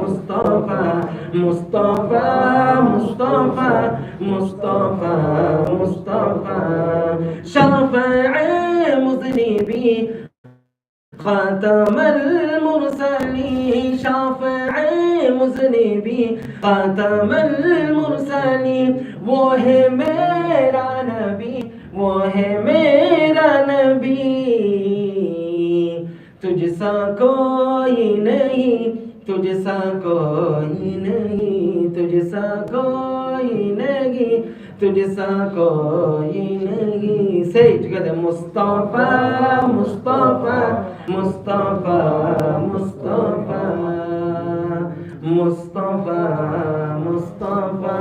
مصطفى مصطفى مصطفى مصطفى مصطفى شفع مذنبي خاتم المرسلين شافع مذنبी خاتم المरसलीन वो है मेरा नबी वो है मेरा नबी तुझसा कोई नहीं तुझसा कोई नहीं तुझसा कोई नहीं तुझसा कोई नहीं say it together Mustafa Mustafa Mustafa Mustafa Mustafa Mustafa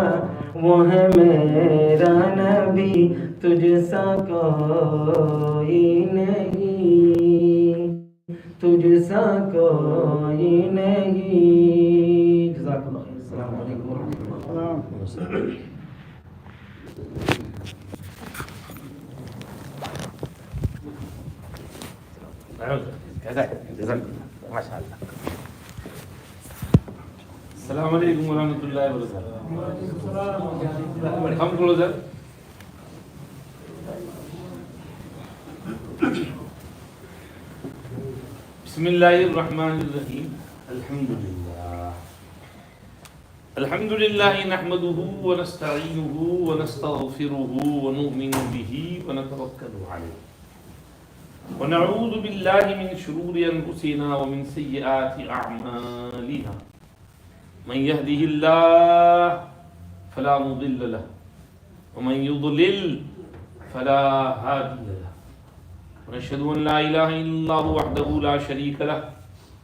वो है मेरा नबी तुझसा कोई नहीं तुझसा कोई नहीं जज़ाकल्लाह अस्सलाम वालेकुम व रहमतुल्लाह माशाअल्लाह अस्सलाम वालेकुम वरहमतुल्लाहि वबरकातुहू हम क्लोजर बिस्मिल्लाहिर्रहमानिर्रहीम अल्हम्दुलिल्लाह नहमदुहु व नस्तईनुहु व नस्तगफिरुहु व नु'मिनु बिही व नतवक्कलु अलैहि व नऊज़ु बिल्लाहि मिन शुरूरि अनफुसिना व मिन सय्यिआति अअमालिना मन यहदिहिल्लाह फला मुदिल्ल लह व मन युद्लिल फला हादिय लह व नशहदु अन ला इलाहा इल्लल्लाहु वहदहु ला शरीका लह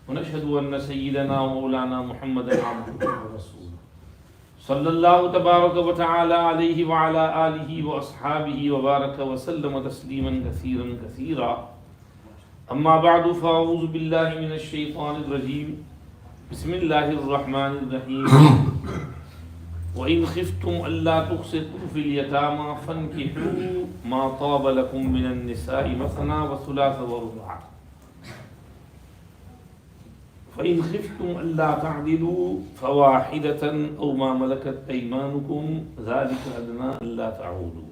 व नशहदु अन्न सय्यिदना व मौलाना मुहम्मदन अब्दुहु व रसूलुहु सल्लल्लाहु तबारक व तआला अलैहि व अला आलिहि व अस्हाबिहि व बारक व सल्लम तस्लीमन कसीरन कसीरा अम्मा बअदु फ़अऊज़ु बिल्लाहि मिनश शैतानिर रजीम बिस्मिल्लाहिर्रहमानिर्रहीम व इन खिफ्तुम अल्ला तुक़सितू फ़िल यतामा फ़न्किहू मा ताब लकुम मिनन निसाइ मसना व सुलास व रुबा फ़इन खिफ्तुम अल्ला तअदिलू फ़वाहिदतन औ मा मलकत अयमानुकुम ज़ालिका अदना अल्ला तअूलू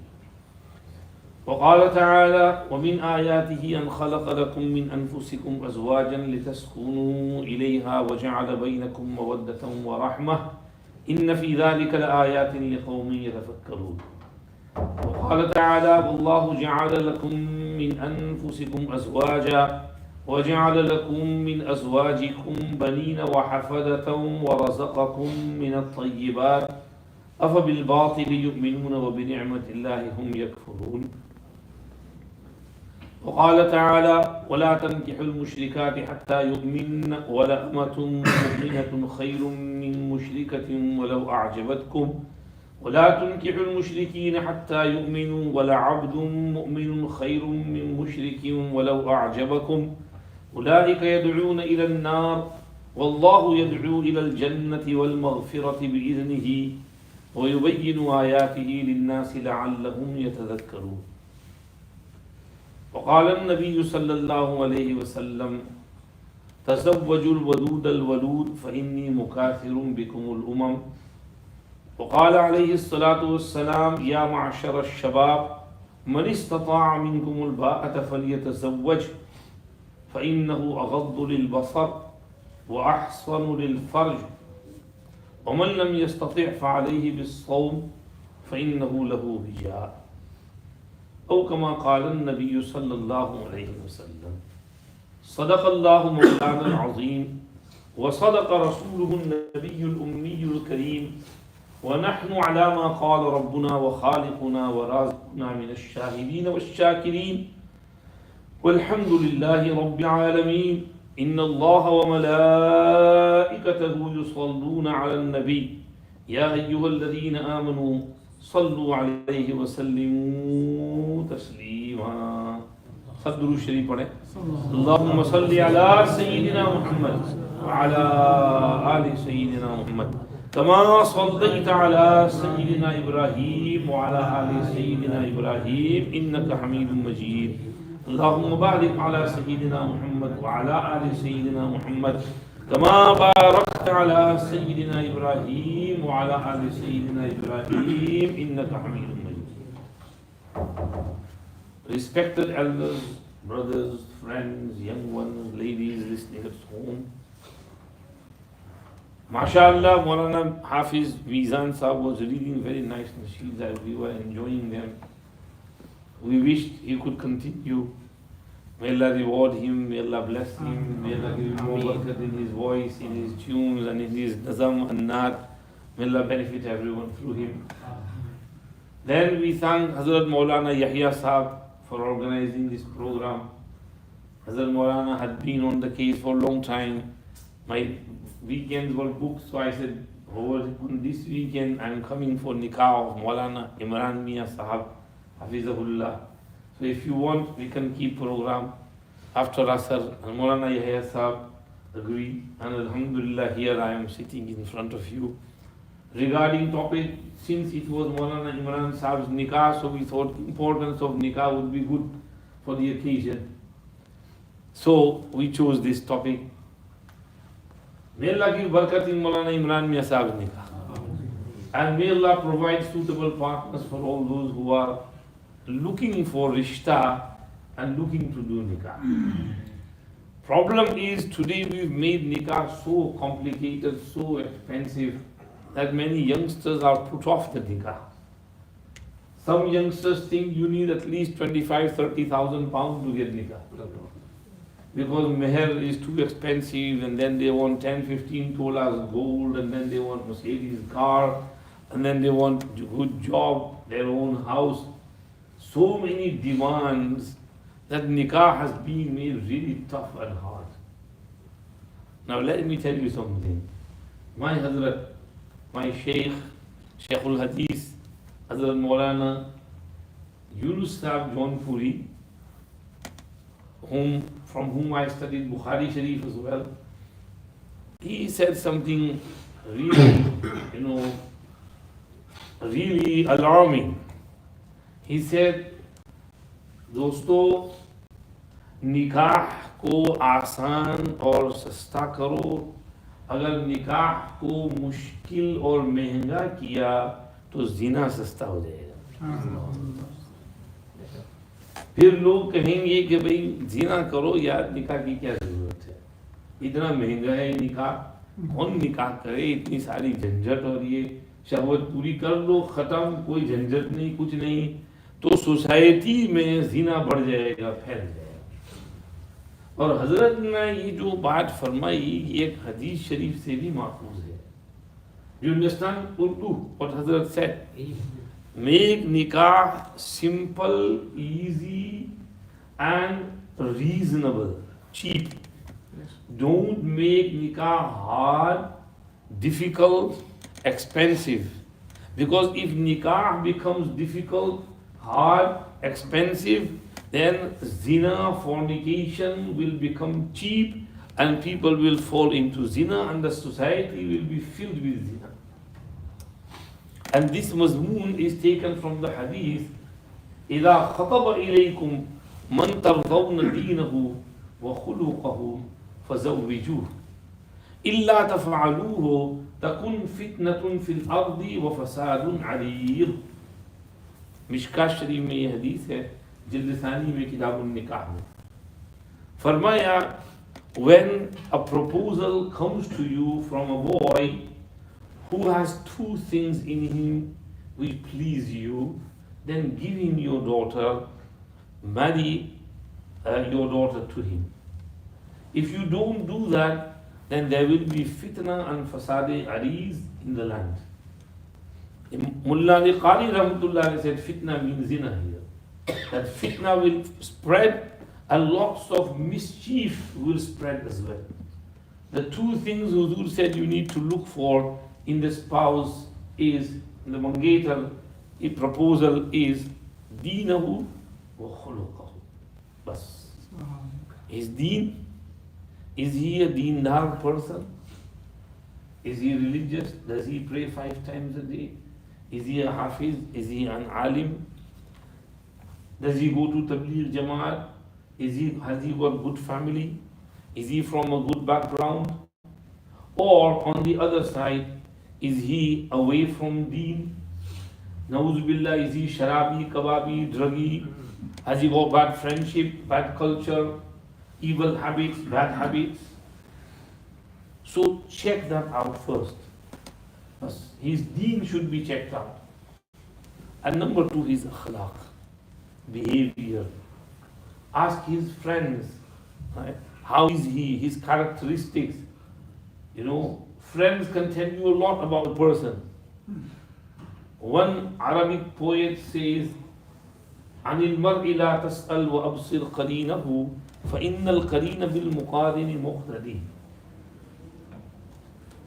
वक़ाल तआला वमिन आयातिहि अन ख़लक़ लकुम मिन अनफुसिकुम अज़वाजन लितस्कुनू इलैहा वजअल बैनकुम मवद्दतन व रहमह इन्न फ़ी ज़ालिका लआयातिन लिक़ौमिन यतफ़क्करून वक़ाल तआला वल्लाहु जअल लकुम मिन अनफुसिकुम अज़वाजा वजअल लकुम मिन अज़वाजिकुम बनीन व हफ़दतन व रज़क़कुम मिनत-तय्यिबात अफ़बिल-बातिलि युमिनून व बिनिअमतिल्लाहि हुम यकफ़ुरून वक़ाल तआला वला तन्किहुल मुश्रिकाति हत्ता युमिन्न वलअमतुन मुमिनतुन खैरुम मिन मुश्रिकतिन वलौ अअजबतकुम वला तुन्किहुल मुश्रिकीन हत्ता युमिनू वलअब्दुन मुमिनुन खैरुम मिन मुश्रिकिन वलौ अअजबकुम उलाइका यदऊन इलन नार वल्लाहु यदऊ इलल जन्नति वल मग़फ़िरति बिइज़निही व युबय्यिनु आयातिही लिन्नासि लअल्लहुम यतज़क्करून वक़ाल नबी सल्लल्लाहु अलैहि वसल्लम तज़व्वजुल वदूदल वलूद फ़इन्नी मुकाथिरुम बिकुमुल उमम वक़ाल अलैहिस्सलातु वस्सलाम या मअशरश शबाब मन इस्तताअ मिनकुमुल बाअत फ़ल्यतज़व्वज फ़इन्नहु अग़द्दु लिलबसर व अहसनु लिलफ़र्ज व मन लम यस्तति' फ़अलैहि बिस्सौम फ़इन्नहु लहू विजा औ कमा क़ाल नबी सल्लल्लाहु अलैहि वसल्लम सदक़ल्लाहु मौलाना अज़ीम व सदक़ रसूलुहुन नबियुल उम्मियुल करीम व नहनु अला मा क़ाल रब्बुना व ख़ालिक़ुना व राज़िक़ुना मिनश शाहिदीन वश्शाकिरीन वल्हम्दुलिल्लाहि रब्बिल आलमीन इन्नल्लाह व मलाइकतहु युसल्लूना अलन नबी या अय्युहल्लज़ीना आमनू सल्लु अलैहि व सल्लिमू तस्लीमा सब दुरूद शरीफ पढ़ें अल्लाहुम्मा सल्लि अला सय्यिदिना मुहम्मद व अला आलि सय्यिदिना मुहम्मद कमा सल्लैता अला सय्यिदिना इब्राहीम व अला आलि सय्यिदिना इब्राहीम इन्नका हमीदुम मजीद अल्लाहुम्मा बारिक अला सय्यिदिना मुहम्मद व अला आलि सय्यिदिना Muhammad كما باركت على سيدنا إبراهيم وعلى آل سيدنا إبراهيم إنك حميد مجيد. Respected elders, brothers, friends, young ones, ladies listening at home. MashaAllah, Maulana Hafiz Mizan Sahab was reading very nice nasheeds and we were enjoying them. We wished he could continue. May Allah reward him, may Allah bless him, may Allah give him more barakat in his voice, in his tunes and in his nazam and naat. May Allah benefit everyone through him. Then we thank Hazrat Maulana Yahya Sahab for organizing this program. Hazrat Maulana had been on the case for a long time. My weekends were booked, so I said, on this weekend I'm coming for Nikah of Maulana Imran Mia Sahab, Hafizahullah. So if you want, we can keep program after Asr. And Maulana Yahya Sahab agreed. And Alhamdulillah, here I am sitting in front of you. Regarding topic, since it was Maulana Imran Sahab's Nikah, so we thought importance of Nikah would be good for the occasion. So we chose this topic. May Allah give barakat in Maulana Imran Mia Sahab's Nikah. And may Allah provide suitable partners for all those who are looking for rishta and looking to do nikah. Problem is today we've made nikah so complicated, so expensive that many youngsters are put off the nikah. Some youngsters think you need at least 25,000-30,000 pounds to get nikah. Because meher is too expensive and then they want 10-15 tolas gold and then they want Mercedes car and then they want good job, their own house. So many demands that nikah has been made really tough and hard. Now let me tell you something. My Hazrat, my Shaykh, Shaykhul Hadith, Hazrat Maulana Yunus Sahab Jaunpuri, from whom I studied Bukhari Sharif as well, he said something really, really alarming. He said, दोस्तों निकाह को आसान और सस्ता करो, अगर निकाह को मुश्किल और महंगा किया तो जिना सस्ता हो जाएगा। फिर लोग कहेंगे कि भाई जिना करो यार, निकाह की क्या जरूरत है, इतना महंगा है निकाह, कौन निकाह करे, इतनी सारी झंझट, और ये शहवत पूरी कर लो, खत्म, कोई झंझट नहीं, कुछ नहीं, तो सोसाइटी में जिना बढ़ जाएगा, फैल जाएगा। और हजरत ने ये जो बात फरमाई ये एक हदीस शरीफ से भी माखूज है। You understand Urdu, what Hazrat said? Make nikah simple, easy and reasonable, cheap. Don't make nikah hard, difficult, expensive. Because if nikah becomes difficult, hard, expensive, then zina, fornication will become cheap and people will fall into zina and the society will be filled with zina. And this mazmoon is taken from the hadith, إِذَا خَطَبَ إِلَيْكُمْ مَنْ تَرْضَوْنَ دِينَهُ وَخُلُقَهُ فَزَوِّجُوهُ إِلَّا تَفْعَلُوهُ تَكُنْ فِتْنَةٌ فِي الْأَرْضِ وَفَسَادٌ عَرِيضٌ. मिशका शरीफ में ये हदीस है, जिल्द सानी में किताबुन निकाह में फरमाया, when a proposal comes to you from a boy who has two things in him which please you, then give him your daughter, marry your daughter to him. If you don't do that, then there will be fitna and fasade ariz in the land. Mullah Ali Qari Rahmatullah said fitna means zina here. That fitna will spread and lots of mischief will spread as well. The two things Huzur said you need to look for in the spouse is, in the mangetar, a proposal is deenahu wa khuluqahu. Bas. His deen, is he a deendar person? Is he religious? Does he pray 5 times a day? Is he a hafiz? Is he an alim? Does he go to tabligh jamaat? Has he got good family? Is he from a good background? Or on the other side, is he away from deen? Na'udhu billah, is he sharabi, kababi, druggy? Has he got bad friendship, bad culture, evil habits, bad habits? So check that out first. His deen should be checked out. And number two, his akhlaq, behavior. Ask his friends, right? How is he, his characteristics. Friends can tell you a lot about a person. One Arabic poet says, عن المرء لا تسأل وأبصر قرينه فإن القرين بالمقارن مقتدي.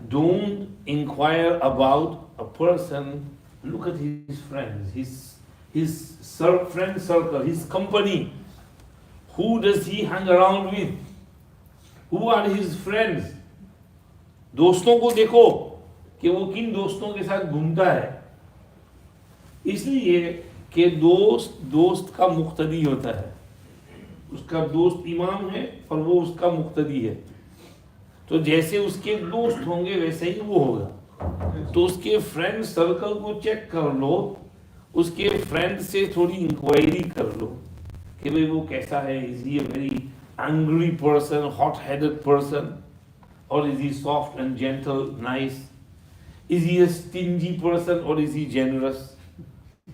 Don't inquire about a person, look at his friends, his friend circle, his company. Who does he hang around with? Who are his friends? दोस्तों को देखो कि वो किन दोस्तों के साथ घूमता है, इसलिए कि दोस्त का मुक्तदी होता है। उसका दोस्त इमाम है और वो उसका मुक्तदी है, तो जैसे उसके दोस्त होंगे वैसे ही वो होगा। तो उसके फ्रेंड सर्कल को चेक कर लो, उसके फ्रेंड से थोड़ी इंक्वायरी कर लो कि भाई वो कैसा है। Is he a very angry person, hot headed person, or is he soft and gentle, nice? Is he a stingy person or is he generous?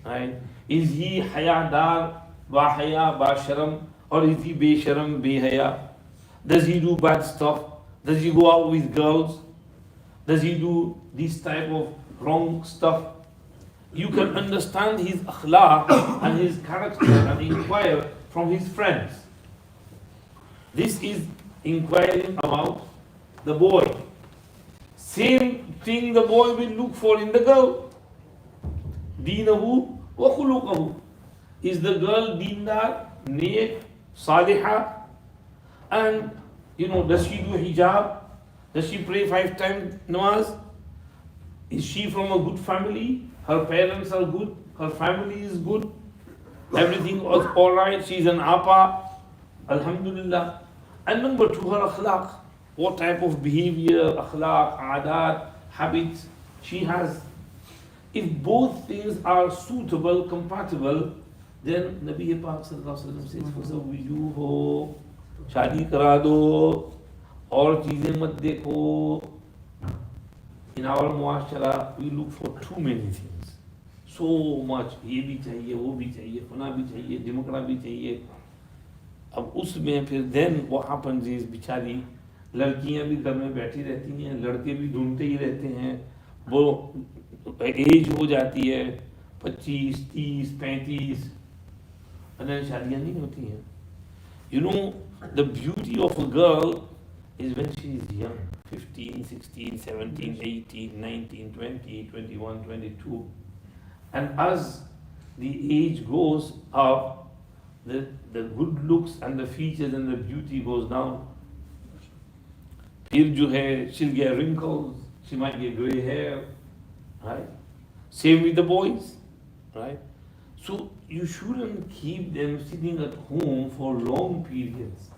Right? Is he hayadar, ba haya, ba sharam, or is he be sharam, be haya? Does he do bad stuff? Does he go out with girls? Does he do this type of wrong stuff? You can understand his akhlaq and his character and inquire from his friends. This is inquiring about the boy. Same thing the boy will look for in the girl. Deenahu wa khuluqahu. Is the girl deendar, neek, salihah? And does she do hijab? Does she pray 5 times namaz? Is she from a good family? Her parents are good, her family is good, everything was alright, she's an apa, alhamdulillah. And number two, her akhlaq. What type of behavior, akhlaq, adat, habits she has. If both things are suitable, compatible, then Nabi Pak Sallallahu Alaihi Wasallam says, "Fazawwijuhu, शादी करा दो, और चीजें मत देखो." In our muashara, we look for too many things. So much, ये भी चाहिए, वो भी चाहिए, फना भी चाहिए, ढिमकड़ा भी चाहिए. अब उसमें फिर then what happens is बिचारी लड़कियां भी घर में बैठी रहती हैं, लड़के भी ढूंढते ही रहते हैं। वो एज हो जाती है 25, 30, 35, और शादियां नहीं होती हैं। The beauty of a girl is when she is young, 15, 16, 17, 18, 19, 20, 21, 22. And as the age goes up, the good looks and the features and the beauty goes down. फिर जो है, she'll get wrinkles, she might get grey hair, right? Same with the boys, right? So you shouldn't keep them sitting at home for long periods.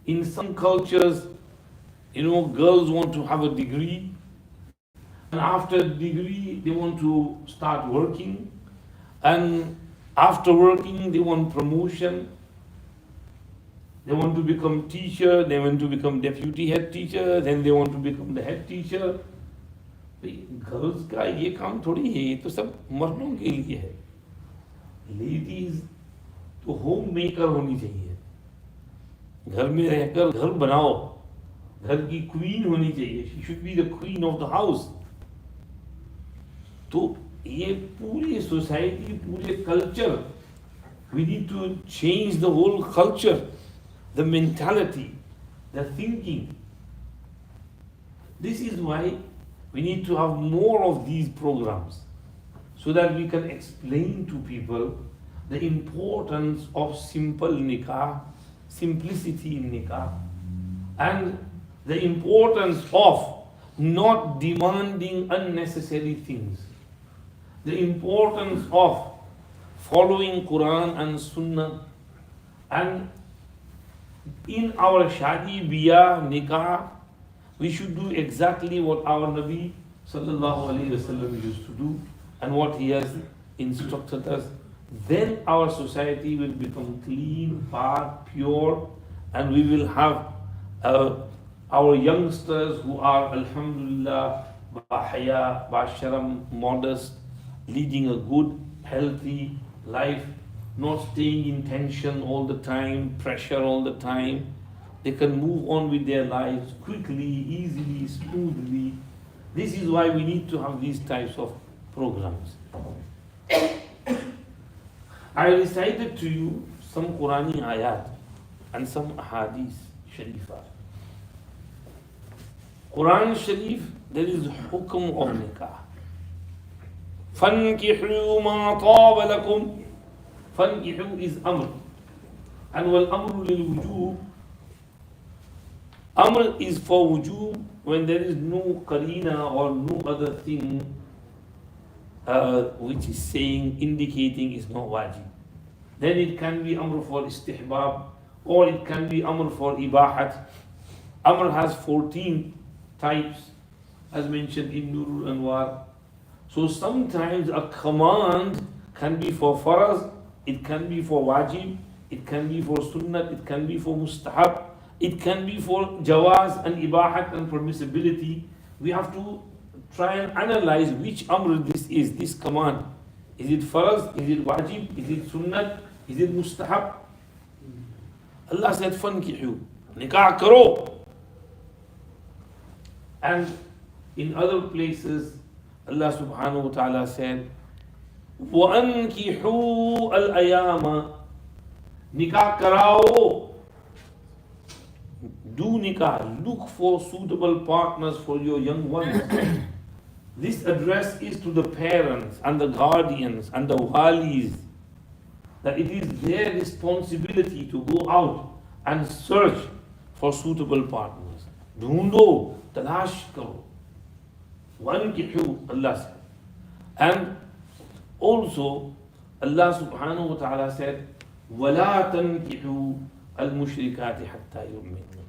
In some cultures, girls want to have a degree, and after the degree they want to start working, and after working they want promotion. They want to become teacher, they want to become deputy head teacher, then they want to become the head teacher. Girls का ये काम थोड़ी है, ये तो सब मर्दों के लिए है। लेडीज तो होम मेकर होनी चाहिए, घर में रहकर घर बनाओ, घर की क्वीन होनी चाहिए, she should be the queen of the house. तो ये पूरी सोसाइटी, पूरे culture, we need to change the whole culture, the mentality, the thinking. This is why we need to have more of these programs, so that we can explain to people the importance of simple nikah, simplicity in nikah, and the importance of not demanding unnecessary things, the importance of following Quran and Sunnah. And in our shadi, biyah, nikah, We should do exactly what our Nabi sallallahu alaihi wasallam used to do and what he has instructed us. Then our society will become clean, pak, pure, and we will have our youngsters who are alhamdulillah bahaya, basharam, modest, leading a good, healthy life, not staying in tension all the time, pressure all the time. They can move on with their lives quickly, easily, smoothly. This is why we need to have these types of programs. I recited to you some Qurani ayat and some ahadith sharifah. Quran Sharif, there is hukm of nikah. فَانْكِحُوا مَا طَابَ لَكُمْ. فَانْكِحُوا is amr. And وَالْأَمْرُ لِلْوُجُوبِ. Amr is for wujub when there is no qarina or no other thing which is saying, indicating is not wajib. Then it can be amr for istihbab or it can be amr for ibahat. Amr has 14 types as mentioned in Nurul Anwar. So sometimes a command can be for faraz, it can be for wajib, it can be for sunnat, it can be for mustahab, it can be for jawaz and ibahat and permissibility. We have to try and analyze which amr this is, this command. Is it faraz? Is it wajib? Is it sunnat? Is it mustahab? Allah said, "Fankihu, nikah karo." And in other places, Allah subhanahu wa ta'ala said, وَأَنْكِحُوا الْأَيَامَ. Nikah karao. Do nikah. Look for suitable partners for your young ones. This address is to the parents and the guardians and the walis, that it is their responsibility to go out and search for suitable partners. Dhundo, talash karo. وَأَنْكِحُوا, Allah said. And also, Allah subhanahu wa ta'ala said, وَلَا تَنْكِحُوا الْمُشْرِكَاتِ حَتَّى يُؤْمِنُوا.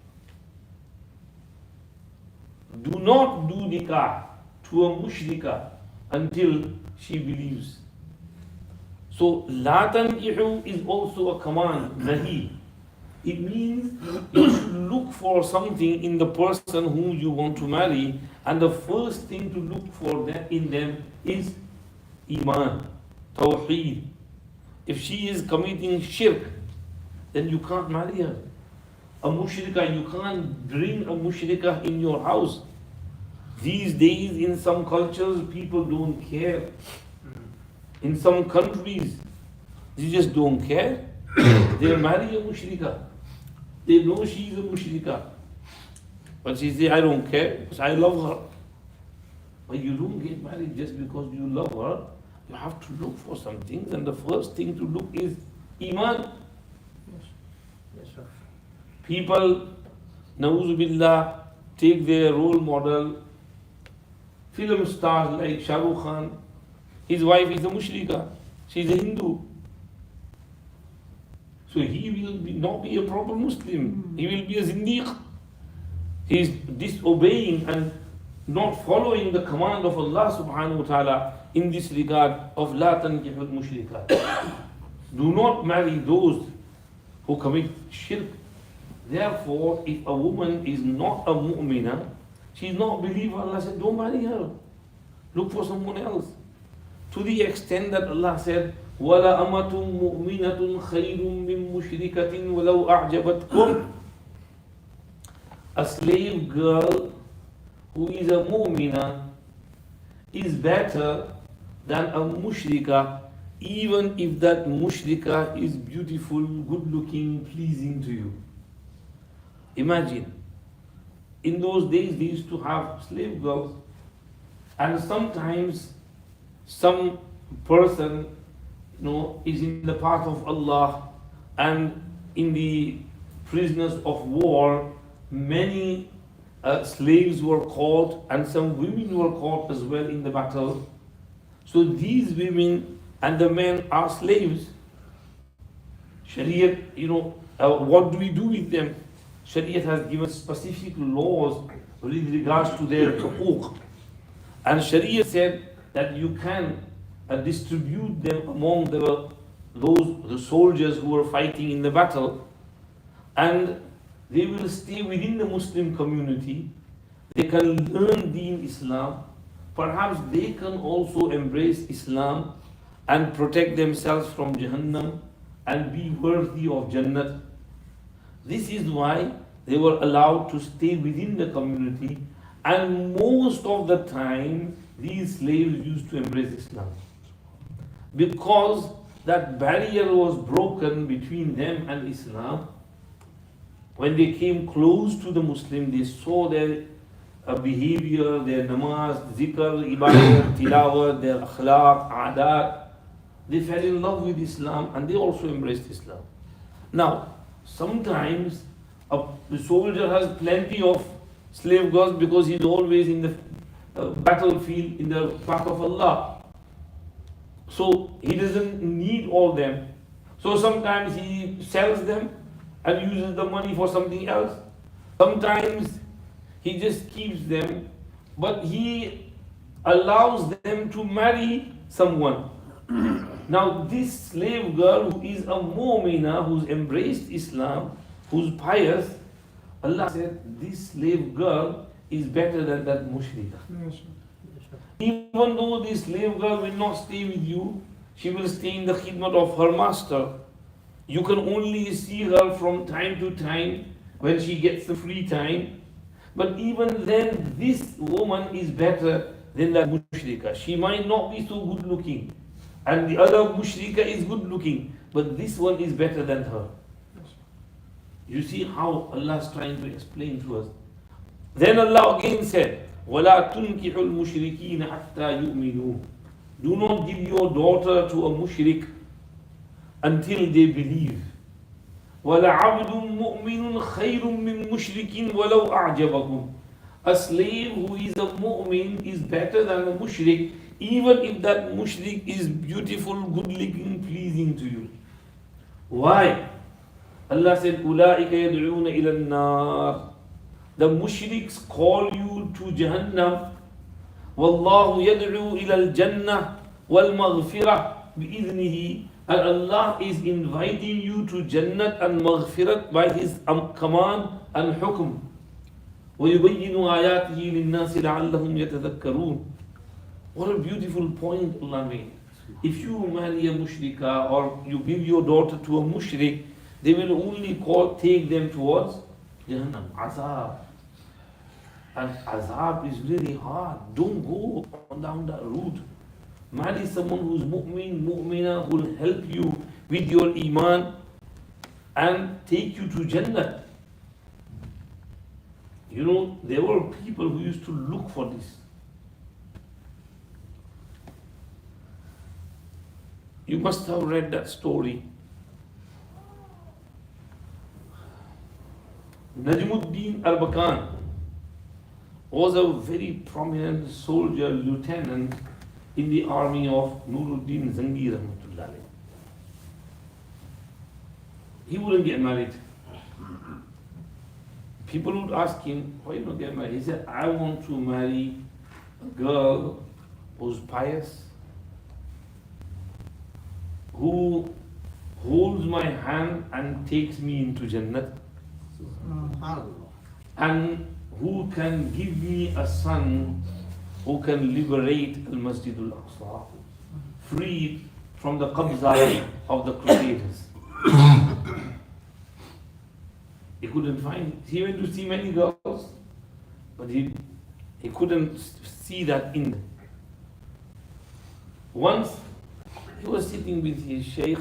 Do not do nikah to a mushrika until she believes. So, لَا تَنْكِحُوا is also a command, nahi. It means you should look for something in the person whom you want to marry, and the first thing to look for in them is iman, tawheed. If she is committing shirk, then you can't marry her. A mushrika, you can't bring a mushrika in your house. These days, in some cultures, people don't care. In some countries, they just don't care. They marry a mushrika. They know she is a mushrika. But she says, I don't care, because I love her. But you don't get married just because you love her. You have to look for some things, and the first thing to look is iman. Yes, sir. People, na'uzu billah, take their role model, film stars like Shah Rukh Khan. His wife is a mushrika. She is a Hindu. So he will not be a proper Muslim. He will be a zindiq. He is disobeying and not following the command of Allah subhanahu wa ta'ala in this regard of la tankihul mushrikat. Do not marry those who commit shirk. Therefore, if a woman is not a mu'mina, she is not a believer, Allah said, don't marry her. Look for someone else. To the extent that Allah said, وَلَا أَمَةٌ مُؤْمِنَةٌ خَيْرٌ مِّن مُشْرِكَةٍ وَلَوْ أَعْجَبَتْكُمْ. A slave girl who is a mu'mina is better than a mushrika, even if that mushrika is beautiful, good looking, pleasing to you. Imagine, in those days they used to have slave girls, and sometimes some person is in the path of Allah, and in the prisoners of war, many slaves were caught, and some women were caught as well in the battle. So these women and the men are slaves. Shariat, what do we do with them? Shariat has given specific laws with regards to their huquq. And Sharia said that you can distribute them among the soldiers who are fighting in the battle, and they will stay within the Muslim community. They can learn Deen Islam. Perhaps they can also embrace Islam and protect themselves from Jahannam and be worthy of Jannat. This is why they were allowed to stay within the community, and most of the time these slaves used to embrace Islam. Because that barrier was broken between them and Islam. When they came close to the Muslim, they saw their behavior, their namaz, zikr, ibadah, tilawat, their akhlaq, adat. They fell in love with Islam and they also embraced Islam. Now, sometimes the soldier has plenty of slave girls because he's always in the battlefield in the path of Allah. So he doesn't need all them. So sometimes he sells them and uses the money for something else. Sometimes he just keeps them, but he allows them to marry someone. Now this slave girl who is a mu'mina, who's embraced Islam, who's pious, Allah said this slave girl is better than that mushrika. Even though this slave girl will not stay with you, she will stay in the khidmat of her master. You can only see her from time to time when she gets the free time. But even then, this woman is better than that mushrika. She might not be so good looking, and the other mushrika is good looking, but this one is better than her. You see how Allah is trying to explain to us. Then Allah again said, وَلَا تُنْكِحُ الْمُشْرِكِينَ حَتَّى يُؤْمِنُوا. Do not give your daughter to a mushrik until they believe. وَلَعَبْدٌ مُؤْمِنٌ خَيْرٌ مِّن مُشْرِكٍ وَلَوْ أَعْجَبَكُمْ. A slave who is a mu'min is better than a mushrik, even if that mushrik is beautiful, good-looking, pleasing to you. Why? Allah said, أُولَٰئِكَ يَدْعُونَ إِلَى النَّارِ. The mushriks call you to Jahannam. وَاللَّهُ يَدْعُو إِلَى الْجَنَّةِ وَالْمَغْفِرَةِ بِإِذْنِهِ. And Allah is inviting you to Jannat and Maghfirat by His command and hukm. وَيُبَيِّنُ آيَاتِهِ لِلنَّاسِ لَعَلَّهُمْ يَتَذَكَّرُونَ. What a beautiful point Allah made. If you marry a mushrika or you give your daughter to a mushrik, they will only take them towards Jahannam, azab. And azab is really hard. Don't go down that route. Marry someone who's mu'min, mu'mina, who will help you with your iman and take you to Jannah. You know, there were people who used to look for this. You must have read that story. Najmuddin Arbakan was a very prominent soldier, lieutenant in the army of Nuruddin Zangi Rahmatullah. He wouldn't get married. People would ask him, why you don't get married? He said, I want to marry a girl who's pious, who holds my hand and takes me into Jannat, and who can give me a son who can liberate Al-Masjid Al-Aqsa, freed from the qabza of the Crusaders. He couldn't find, he went to see many girls, but he couldn't see that in them. Once he was sitting with his sheikh,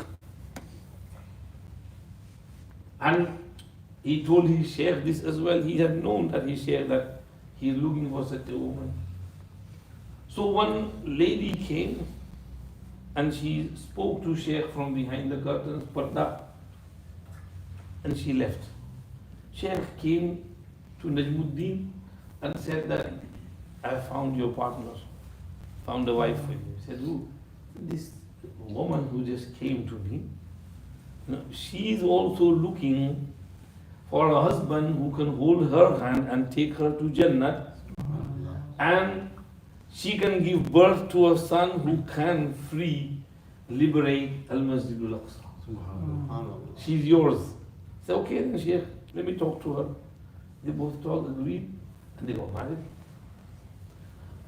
and he told his sheikh this as well. He had known that his sheikh that he is looking for such a woman. So one lady came and she spoke to sheikh from behind the curtains, parda, and she left. Sheikh came to Najmuddin and said that I found your partner, found a wife for you. He said, who? This woman who just came to me. No, she is also looking for a husband who can hold her hand and take her to Jannah, and she can give birth to a son who can liberate Al-Masjid Al-Aqsa. She's yours. Say, okay then Sheikh, let me talk to her. They both talked, agreed, and they got married.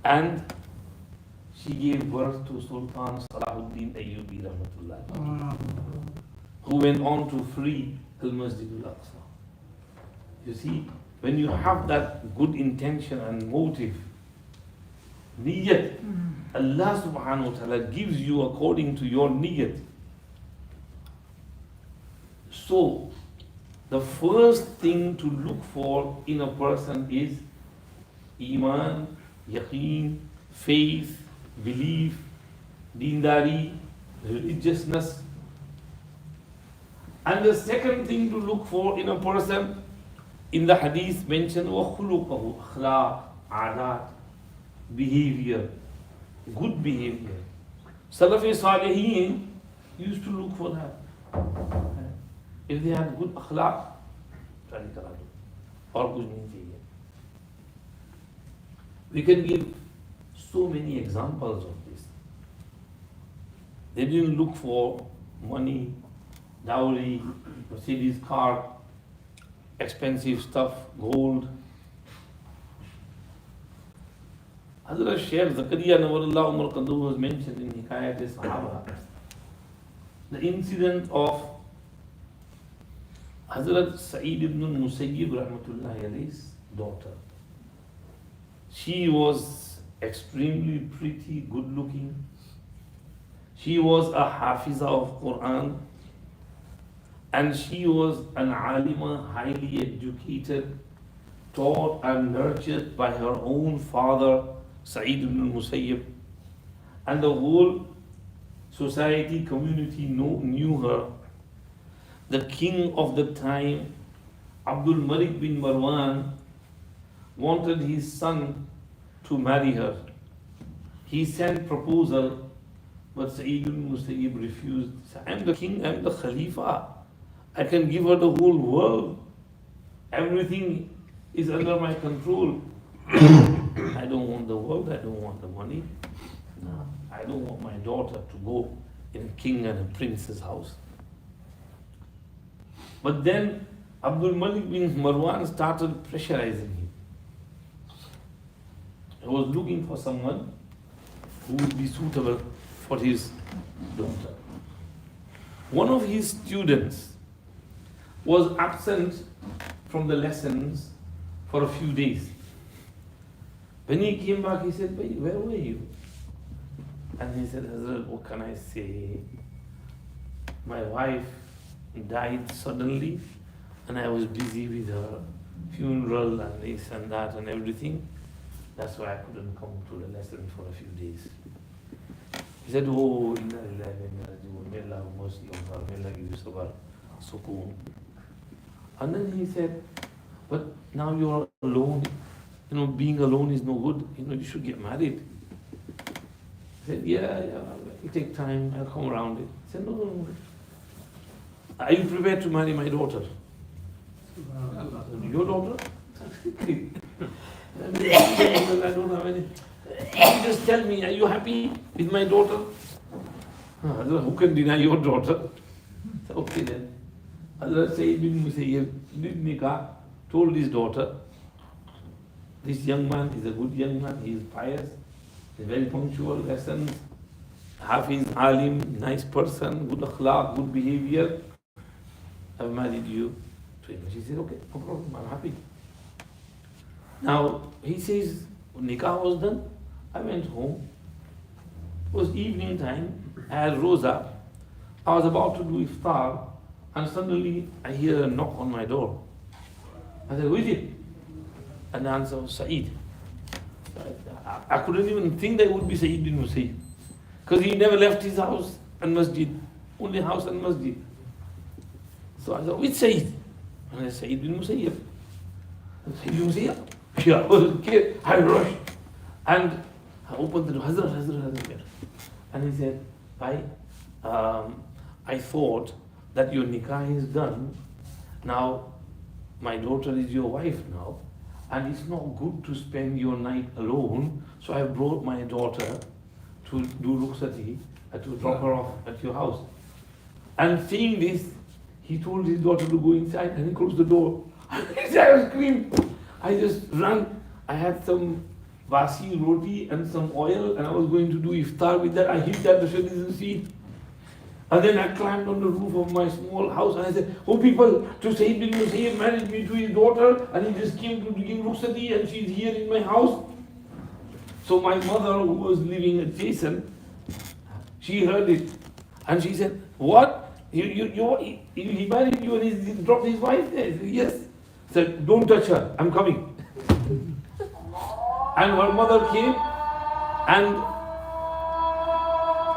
And she gave birth to Sultan Salahuddin Ayyubi Rahmatullah, who went on to free Al-Masjid Al-Aqsa. You see, when you have that good intention and motive, niyat, Allah subhanahu wa ta'ala gives you according to your niyat. So, the first thing to look for in a person is Iman, Yaqeen, faith, belief, deendari, religiousness. And the second thing to look for in a person, in the hadith mentioned, وَخُلُقَهُ أَخْلَاقِ عَادَاتِ, behavior, good behavior. Salafi Salihin used to look for that. If they had good akhlaq, शादी करा दो, और कुछ नहीं चाहिए. We can give so many examples of this. They didn't look for money, dowry, Mercedes car, expensive stuff, gold. Hazrat Shaykh Zakaria Nawarullah Umar Qaddu was mentioned in Nikah Sahaba. The incident of Hazrat Sa'id ibn Musayyib Rahmatullahi alayhi's daughter. She was extremely pretty, good looking. She was a hafiza of Quran, and she was an alima, highly educated, taught and nurtured by her own father, Sa'id ibn Musayyib. And the whole society, community knew her. The king of the time, Abdul Malik bin Marwan, wanted his son to marry her. He sent proposal, but Sa'id ibn Musayyib refused. He said, I'm the king, I'm the Khalifa. I can give her the whole world. Everything is under my control. I don't want the world, I don't want the money. No, I don't want my daughter to go in a king and a prince's house. But then Abdul Malik bin Marwan started pressurizing him. He was looking for someone who would be suitable for his daughter. One of his students was absent from the lessons for a few days. When he came back, he said, where were you? And he said, Hazrat, what can I say? My wife died suddenly, and I was busy with her funeral and this and that and everything. That's why I couldn't come to the lesson for a few days. He said, oh, inna lillahi wa inna ilaihi raji'un. May Allah have mercy on her. May Allah give you sabr, sukoon. And then he said, but now you're alone. Being alone is no good. You should get married. He said, yeah, it take time. I'll come around it. He said, no. Are you prepared to marry my daughter? Your daughter? I don't have any. You just tell me, are you happy with my daughter? Who can deny your daughter? So, okay then. Hazrat Sayyid bin Musayyib did nikah, told his daughter, this young man is a good young man, he is pious, he is very punctual, lessons, hafiz, alim, nice person, good akhlaq, good behavior. I've married you to him. She said, okay, no problem, I'm happy. Now, he says, when nikah was done, I went home. It was evening time, I had roza. I was about to do iftar, and suddenly I hear a knock on my door. I said, who is it? And the answer was Sa'id. I couldn't even think that it would be Sa'id bin Musayyib, because he never left his house and masjid, only house and masjid. So I said, which Sa'id? And I said, Sa'id bin Musayyib. Sa'id bin Musayyib? Yeah, I was scared. I rushed. And I opened the door, Hazrat. And he said, I thought that your nikah is done. Now, my daughter is your wife now, and it's not good to spend your night alone, so I brought my daughter to do rukhsati, to drop her off at your house. And saying this, he told his daughter to go inside, and he closed the door. I screamed. I just ran. I had some basi roti and some oil, and I was going to do iftar with that. I hid that the Shah didn't see. And then I climbed on the roof of my small house, and I said, "Oh people, to Sayyid bin Musayyib married me to his daughter, and he just came to give rukhsati, and she's here in my house." So my mother, who was living adjacent, she heard it, and she said, "What? He married you and he dropped his wife there?" I said, "Yes." Said, "Don't touch her, I'm coming." And her mother came, and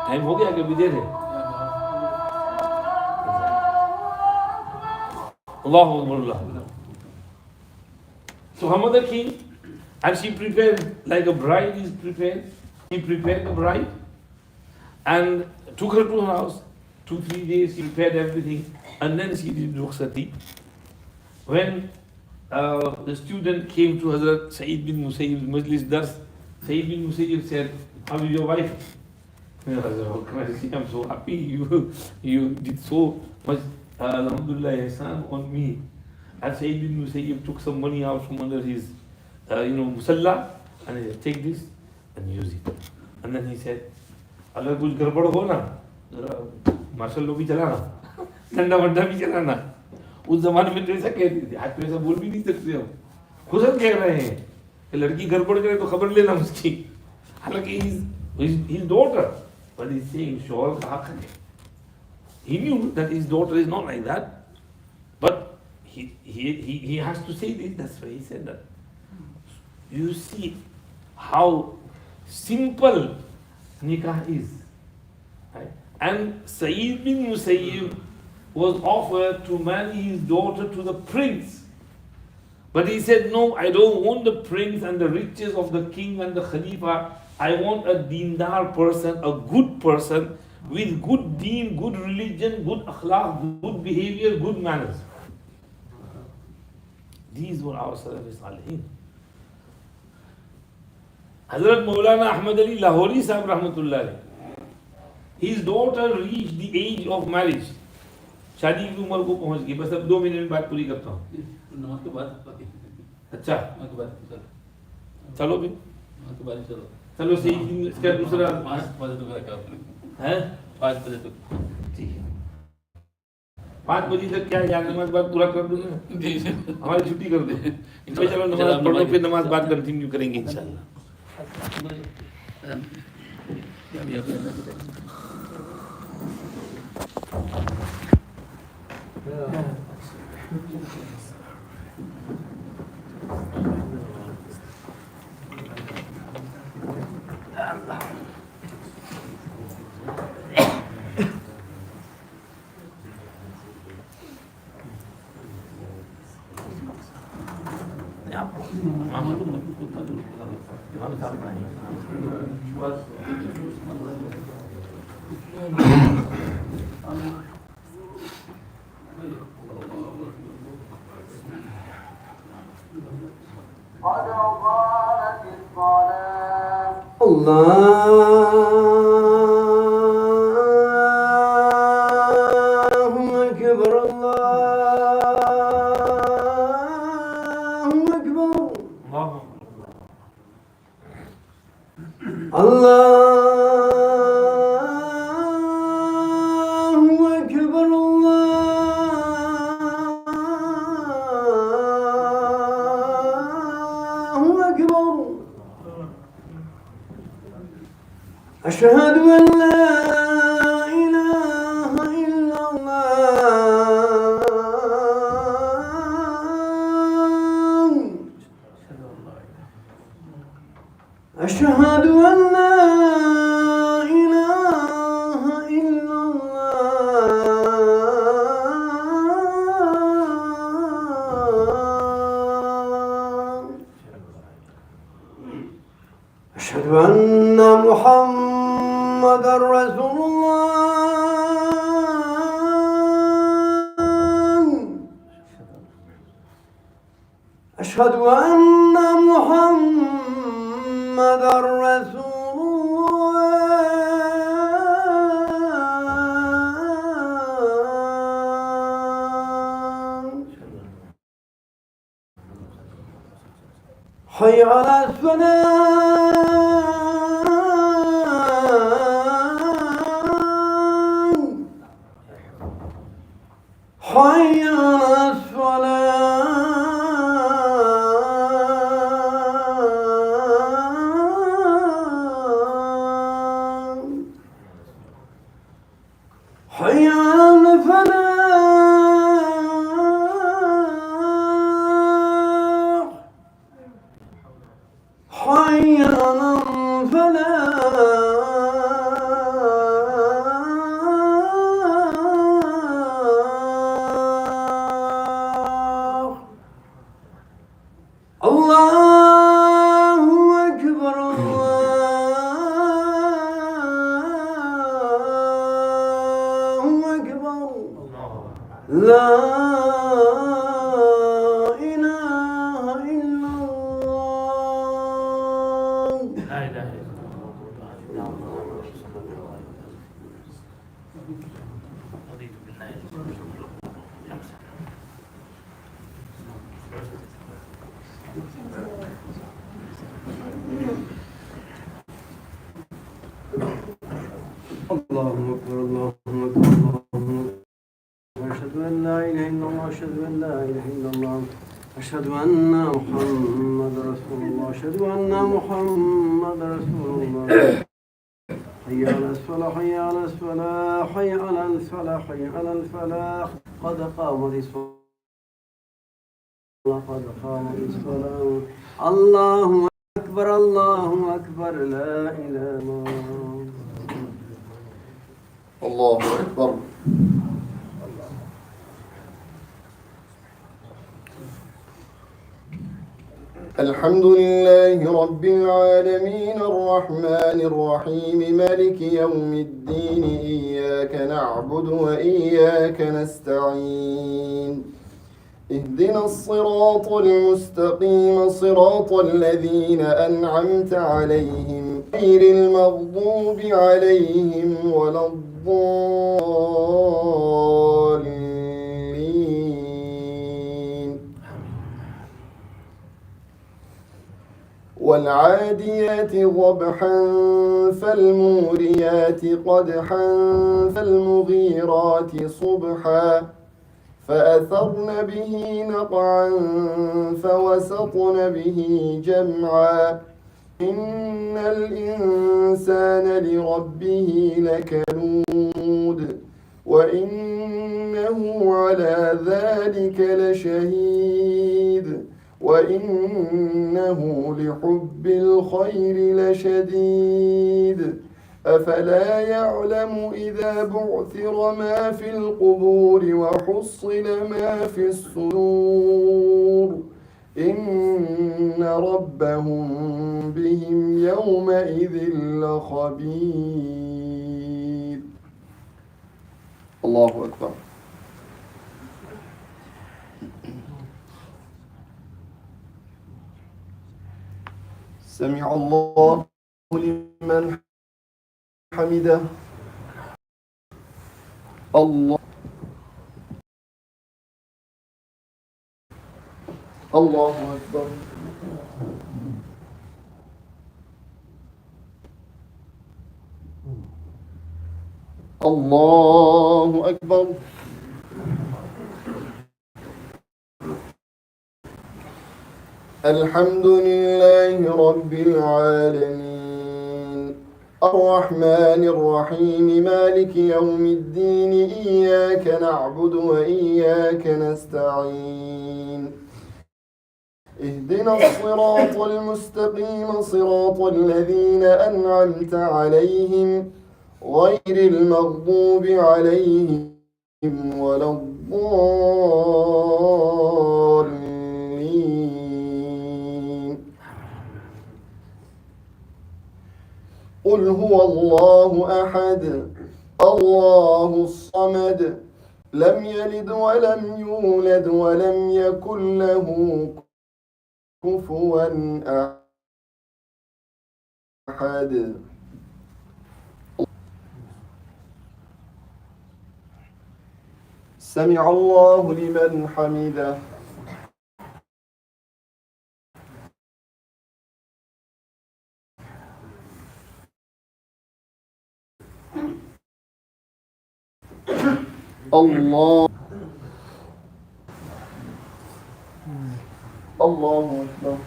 time ho gaya ke bhi hai. Allahu Akbar, Allah. So her mother came, and she prepared like a bride is prepared. She prepared the bride and took her to her house. 2-3 days she prepared everything, and then she did rukhsati. When the student came to Hazrat Sayyid bin Musayyib Majlis Dars, Sayyid bin Musayyib said, "How is your wife?" I said, "What can I say? I'm so happy. You did so much, alhamdulillah, ihsan on me." And Sayyid bin Musayyib took some money out from under his musalla, and he said, "Take this and use it." And then he said, "Agar kuch garbad ho na, martial law भी चलाना, डंडा वंडा भी चलाना." उस जमाने में तो ऐसा कहते थे, आज तो ऐसा बोल भी नहीं सकते हम। खुद हम कह रहे हैं कि लड़की गड़बड़ करे तो खबर लेना उसकी, हालांकि his daughter, but he's saying शौहर का हक है. He knew that his daughter is not like that, but he has to say this. That's why he said that. You see how simple nikah is, right? And Sayyid bin Musayyib was offered to marry his daughter to the prince. But he said, "No, I don't want the prince and the riches of the king and the Khalifa. I want a dindar person, a good person with good deen, good religion, good akhlaq, good behavior, good manners." These were our Salaf Salihin. Hazrat Maulana Ahmad Ali Lahori Sahib Rahmatullah alayhi, his daughter reached the age of marriage. शादी की उम्र को पहुंच गई. बस अब 2 minute में बात पूरी करता हूँ. नमाज के बाद अच्छा नमाज के बाद चलो भी नमाज के बाद चलो चलो सही. इसका दूसरा 5 बजे तक रखा आपने है 5 बजे तक. ठीक है. 5 बजे तक क्या है, नमाज बात पूरा कर दूंगा, हमारी छुट्टी कर दे. चलो नमाज पढ़ो, फिर नमाज बात कंटिन्यू करेंगे इंशाल्लाह. أشهد أن لا إله إلا الله أشهد أن لا إله إلا الله أشهد أن محمد رسول الله أشهد أن محمدا رسول الله. حي على الصلاة. حي على الصلاة. حي على الفلاح. حي على الفلاح. الله أكبر الله أكبر لا إله إلا الله. لا إله إلا الله. رضيت بالله اللهم أكبر اللهم أكبر اللهم أكبر. أشهد أن لا إله إلا الله أشهد أن لا إله إلا الله أشهد أن محمد رسول الله أشهد أن محمد رسول الله. حي على الصلاة حي على الصلاة حي على الفلاح حي على الفلاح. قد قامت الصلاة قد قامت الصلاة. الله أكبر الله أكبر لا إله إلا الله. الله أكبر. الحمد لله رب العالمين الرحمن الرحيم مالك يوم الدين إياك نعبد وإياك نستعين اهدنا الصراط المستقيم صراط الذين أنعمت عليهم غير المغضوب عليهم ولا الضالين. والعاديات ضبحا فالموريات قدحا فالمغيرات صبحا فأثرن به نقعا فوسطن به جمعا إن الإنسان لربه لكنود وإنه على ذلك لشهيد وإنه لحب الخير لشديد أفلا يعلم إذا بعثر ما في القبور وحصل ما في الصدور إن ربهم بهم يومئذ لخبير. الله أكبر. سمع الله لمن حمده. الله الله أكبر. الله أكبر. الحمد لله رب العالمين الرحمن الرحيم مالك يوم الدين إياك نعبد وإياك نستعين اهدنا الصراط المستقيم صراط الذين أنعمت عليهم غير المغضوب عليهم ولا الضالين. قل هو الله أحد الله الصمد لم يلد ولم يولد ولم يكن له كفوا أحد. سمع الله لمن حمده. الله الله أكبر.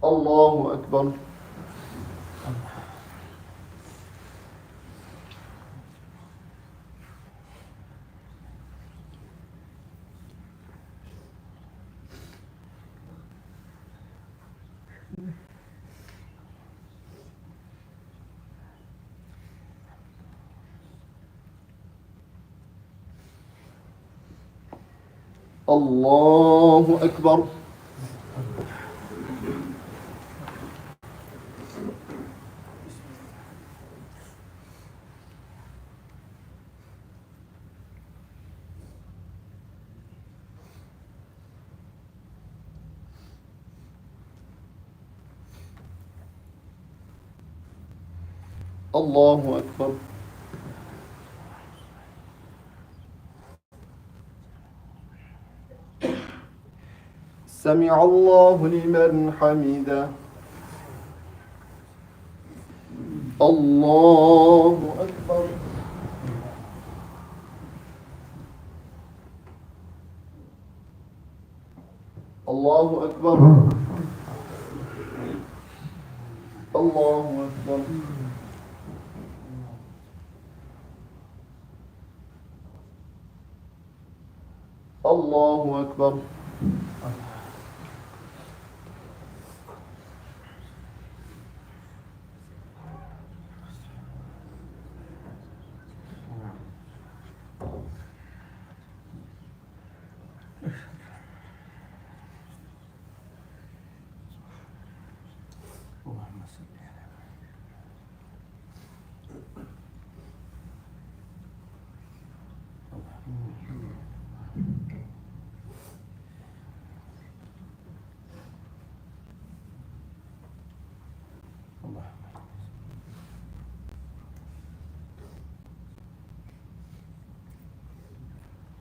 الله أكبر. الله أكبر. الله أكبر. سمع الله لمن حمده. الله أكبر. الله أكبر. الله أكبر. الله أكبر.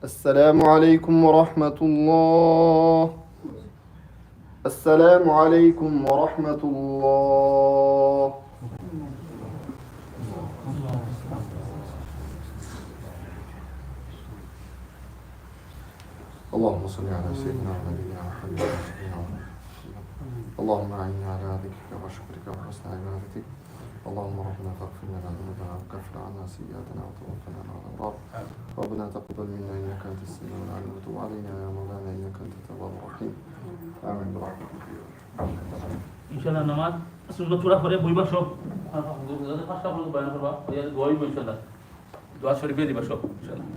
السلام عليكم ورحمة الله. السلام عليكم ورحمة الله. اللهم صل على سيدنا ونبينا محمد اللهم أعنا على ذكرك وشكرك وحسن عبادتك. اللهم ربنا فاغفر لنا ذنوبنا وكفر عنا سيئاتنا وتوفنا مع الأبرار. ربنا تقبل منا إنك أنت السميع العليم وتب علينا يا مولانا إنك أنت التواب الرحيم. آمين برحمتك. ইনশাআল্লাহ নামাজ সুন্নাত পড়া পরে বইবা সব পাঁচটা পর্যন্ত বয়ান করবা দোয়াই ইনশাআল্লাহ দোয়া শরীফে দিবা সব ইনশাআল্লাহ।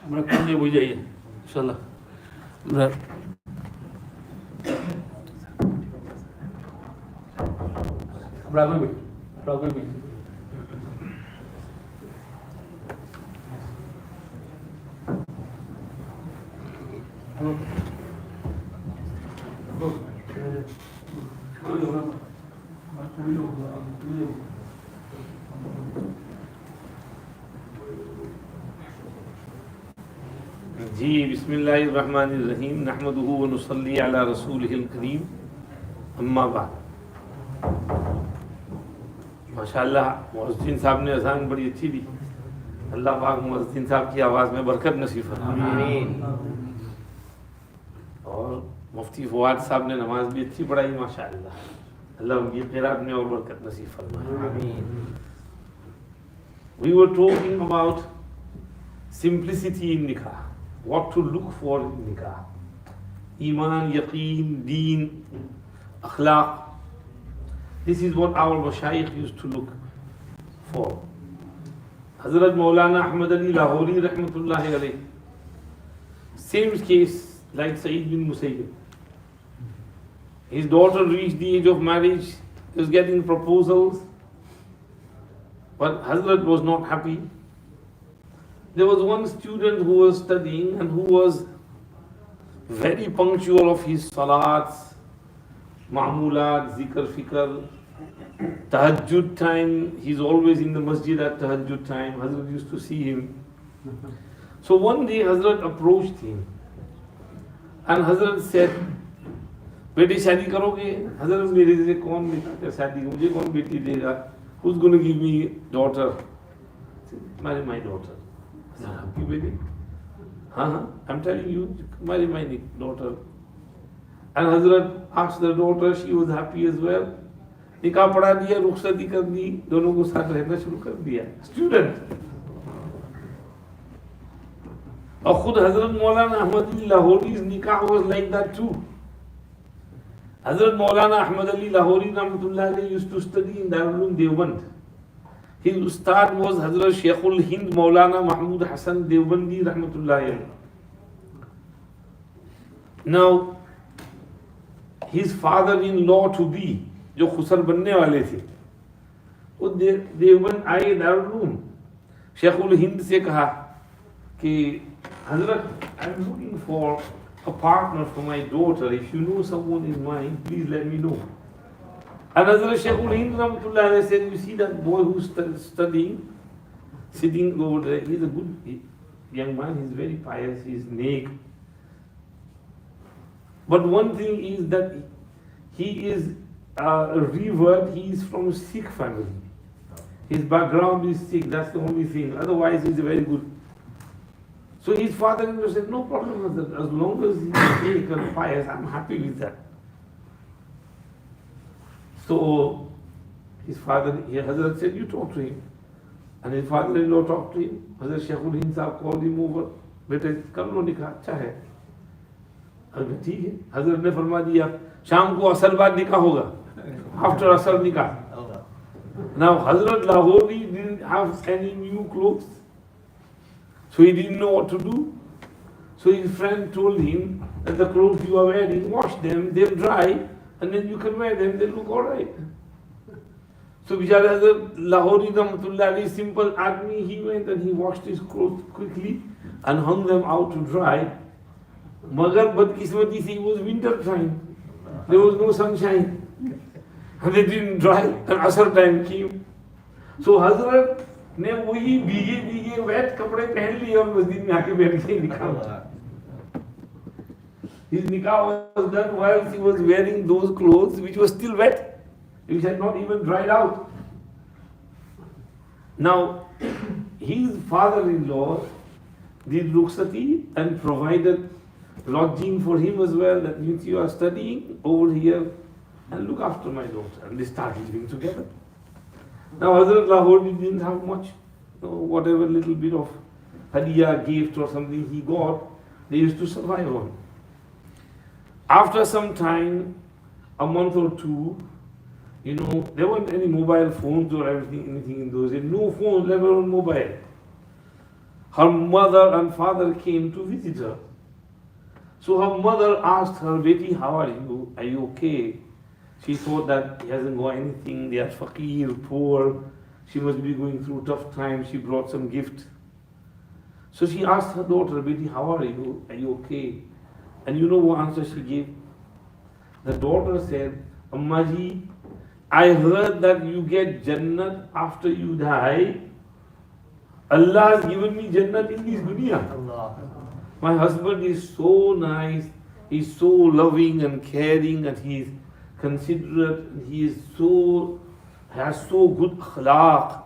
আমরা কোন দিয়ে বুঝে যাই ইনশাআল্লাহ আমরা রাগবে जी बिस्मिल्लाहिर्रहमानिर्रहीम नहमदुहु व नुसल्ली अला रसूलिहिल करीम अम्मा बाद। माशाअल्लाह मुअज्जिन साहब ने अज़ान बड़ी अच्छी दी। अल्लाह पाक मुअज्जिन साहब की आवाज़ में बरकत नसीब फरमाए। और मुफ्ती फवाद साहब ने नमाज भी अच्छी पढ़ाई माशाअल्लाह। अल्लाह उनकी क़िरात में और बरकत नसीब फरमाए। We were talking about simplicity in nikah. What to look for in nikah. Iman, yaqeen, deen, akhlaq. This is what our mashayikh used to look for. Hazrat Maulana Ahmad Ali Lahori rahmatullahi alayhi. Same case like Saeed bin Musayyib. His daughter reached the age of marriage, he was getting proposals, but Hazrat was not happy. There was one student who was studying and who was very punctual of his salats, ma'mulat, zikr, fikr, tahajjud time. He's always in the masjid at tahajjud time. Hazrat used to see him. So one day Hazrat approached him and Hazrat said, बेटी शादी करोगे? हजरत मेरे से कौन बेटा शादी, मुझे कौन बेटी देगा? Who's going to give me daughter? Marry my daughter. आपकी बेटी? हाँ, I'm telling you, marry my daughter. And Hazrat asked the daughter, she was happy as well. निकाह पढ़ा दिया, रुखसती कर दी, दोनों को साथ रहना शुरू कर दिया. Student. और खुद हजरत मौलाना अहमद अली लाहौरी's निकाह was like that too. Hazrat Maulana Ahmad Ali Lahori rahmatullahi used to study in Darul Uloom Deoband. His ustad was Hazrat Sheikhul Hind Maulana Mahmud Hassan Deobandi rahmatullahi. Now, his father-in-law to be, जो खुसर बनने वाले थे, वो देवबंद आए दारुल शेखुल हिंद से कहा कि हजरत, I am looking for a partner for my daughter. If you know someone in mind, please let me know. And Hazrat Sheikhul Hind Rahmatullah Alayhi said, you see that boy who's studying, sitting over there, he's a good young man, he's very pious, he's neck. But one thing is that he is revered, he is from Sikh family. His background is Sikh, that's the only thing. Otherwise, he's a very good. So his father-in-law said, no problem with that. As long as he is Sikh and pious, I'm happy with that. So his father, Hazrat said, you talk to him. And his father-in-law talked to him. Hazrat Sheikhul Hind Sahab called him over. बेटे कर लो निकाह, अच्छा है. अगर ठीक है, हजरत ने फरमा दिया शाम को असर बाद निकाह होगा. After asar nikah. Now Hazrat Lahori didn't have any new clothes, so he didn't know what to do. So his friend told him that the clothes you are wearing, wash them, they'll dry, and then you can wear them, they look alright. So Bishara Hazrat Lahori Rahmatullah Alayhi, simple admi, he went and he washed his clothes quickly and hung them out to dry. Magar badkismati se, it was winter time, there was no sunshine. And they didn't dry, and asar time came. So Hazrat ने वही भीगे भीगे wait कपड़े पहन लिए और मस्जिद में आके बैठ गए निकाह. His nikah was done while he was wearing those clothes which were still wet, which had not even dried out. Now, his father-in-law did rukhsati and provided lodging for him as well. That means you are studying over here and look after my daughter. And they started living together. Now Hazrat Lahori didn't have much, whatever little bit of hadiah, gift or something he got, they used to survive on. After some time, a month or two, there weren't any mobile phones or anything in those days. No phones, let alone mobile. Her mother and father came to visit her. So her mother asked her, Beti, how are you? Are you okay? She thought that he hasn't got anything, they are fakir, poor, she must be going through tough times, she brought some gift. So she asked her daughter, Beti, how are you? Are you okay? And you know what answer she gave? The daughter said, Ammaji, I heard that you get Jannat after you die. Allah has given me Jannat in this dunya. My husband is so nice, he's so loving and caring, and he's considerate, he has so good akhlaq,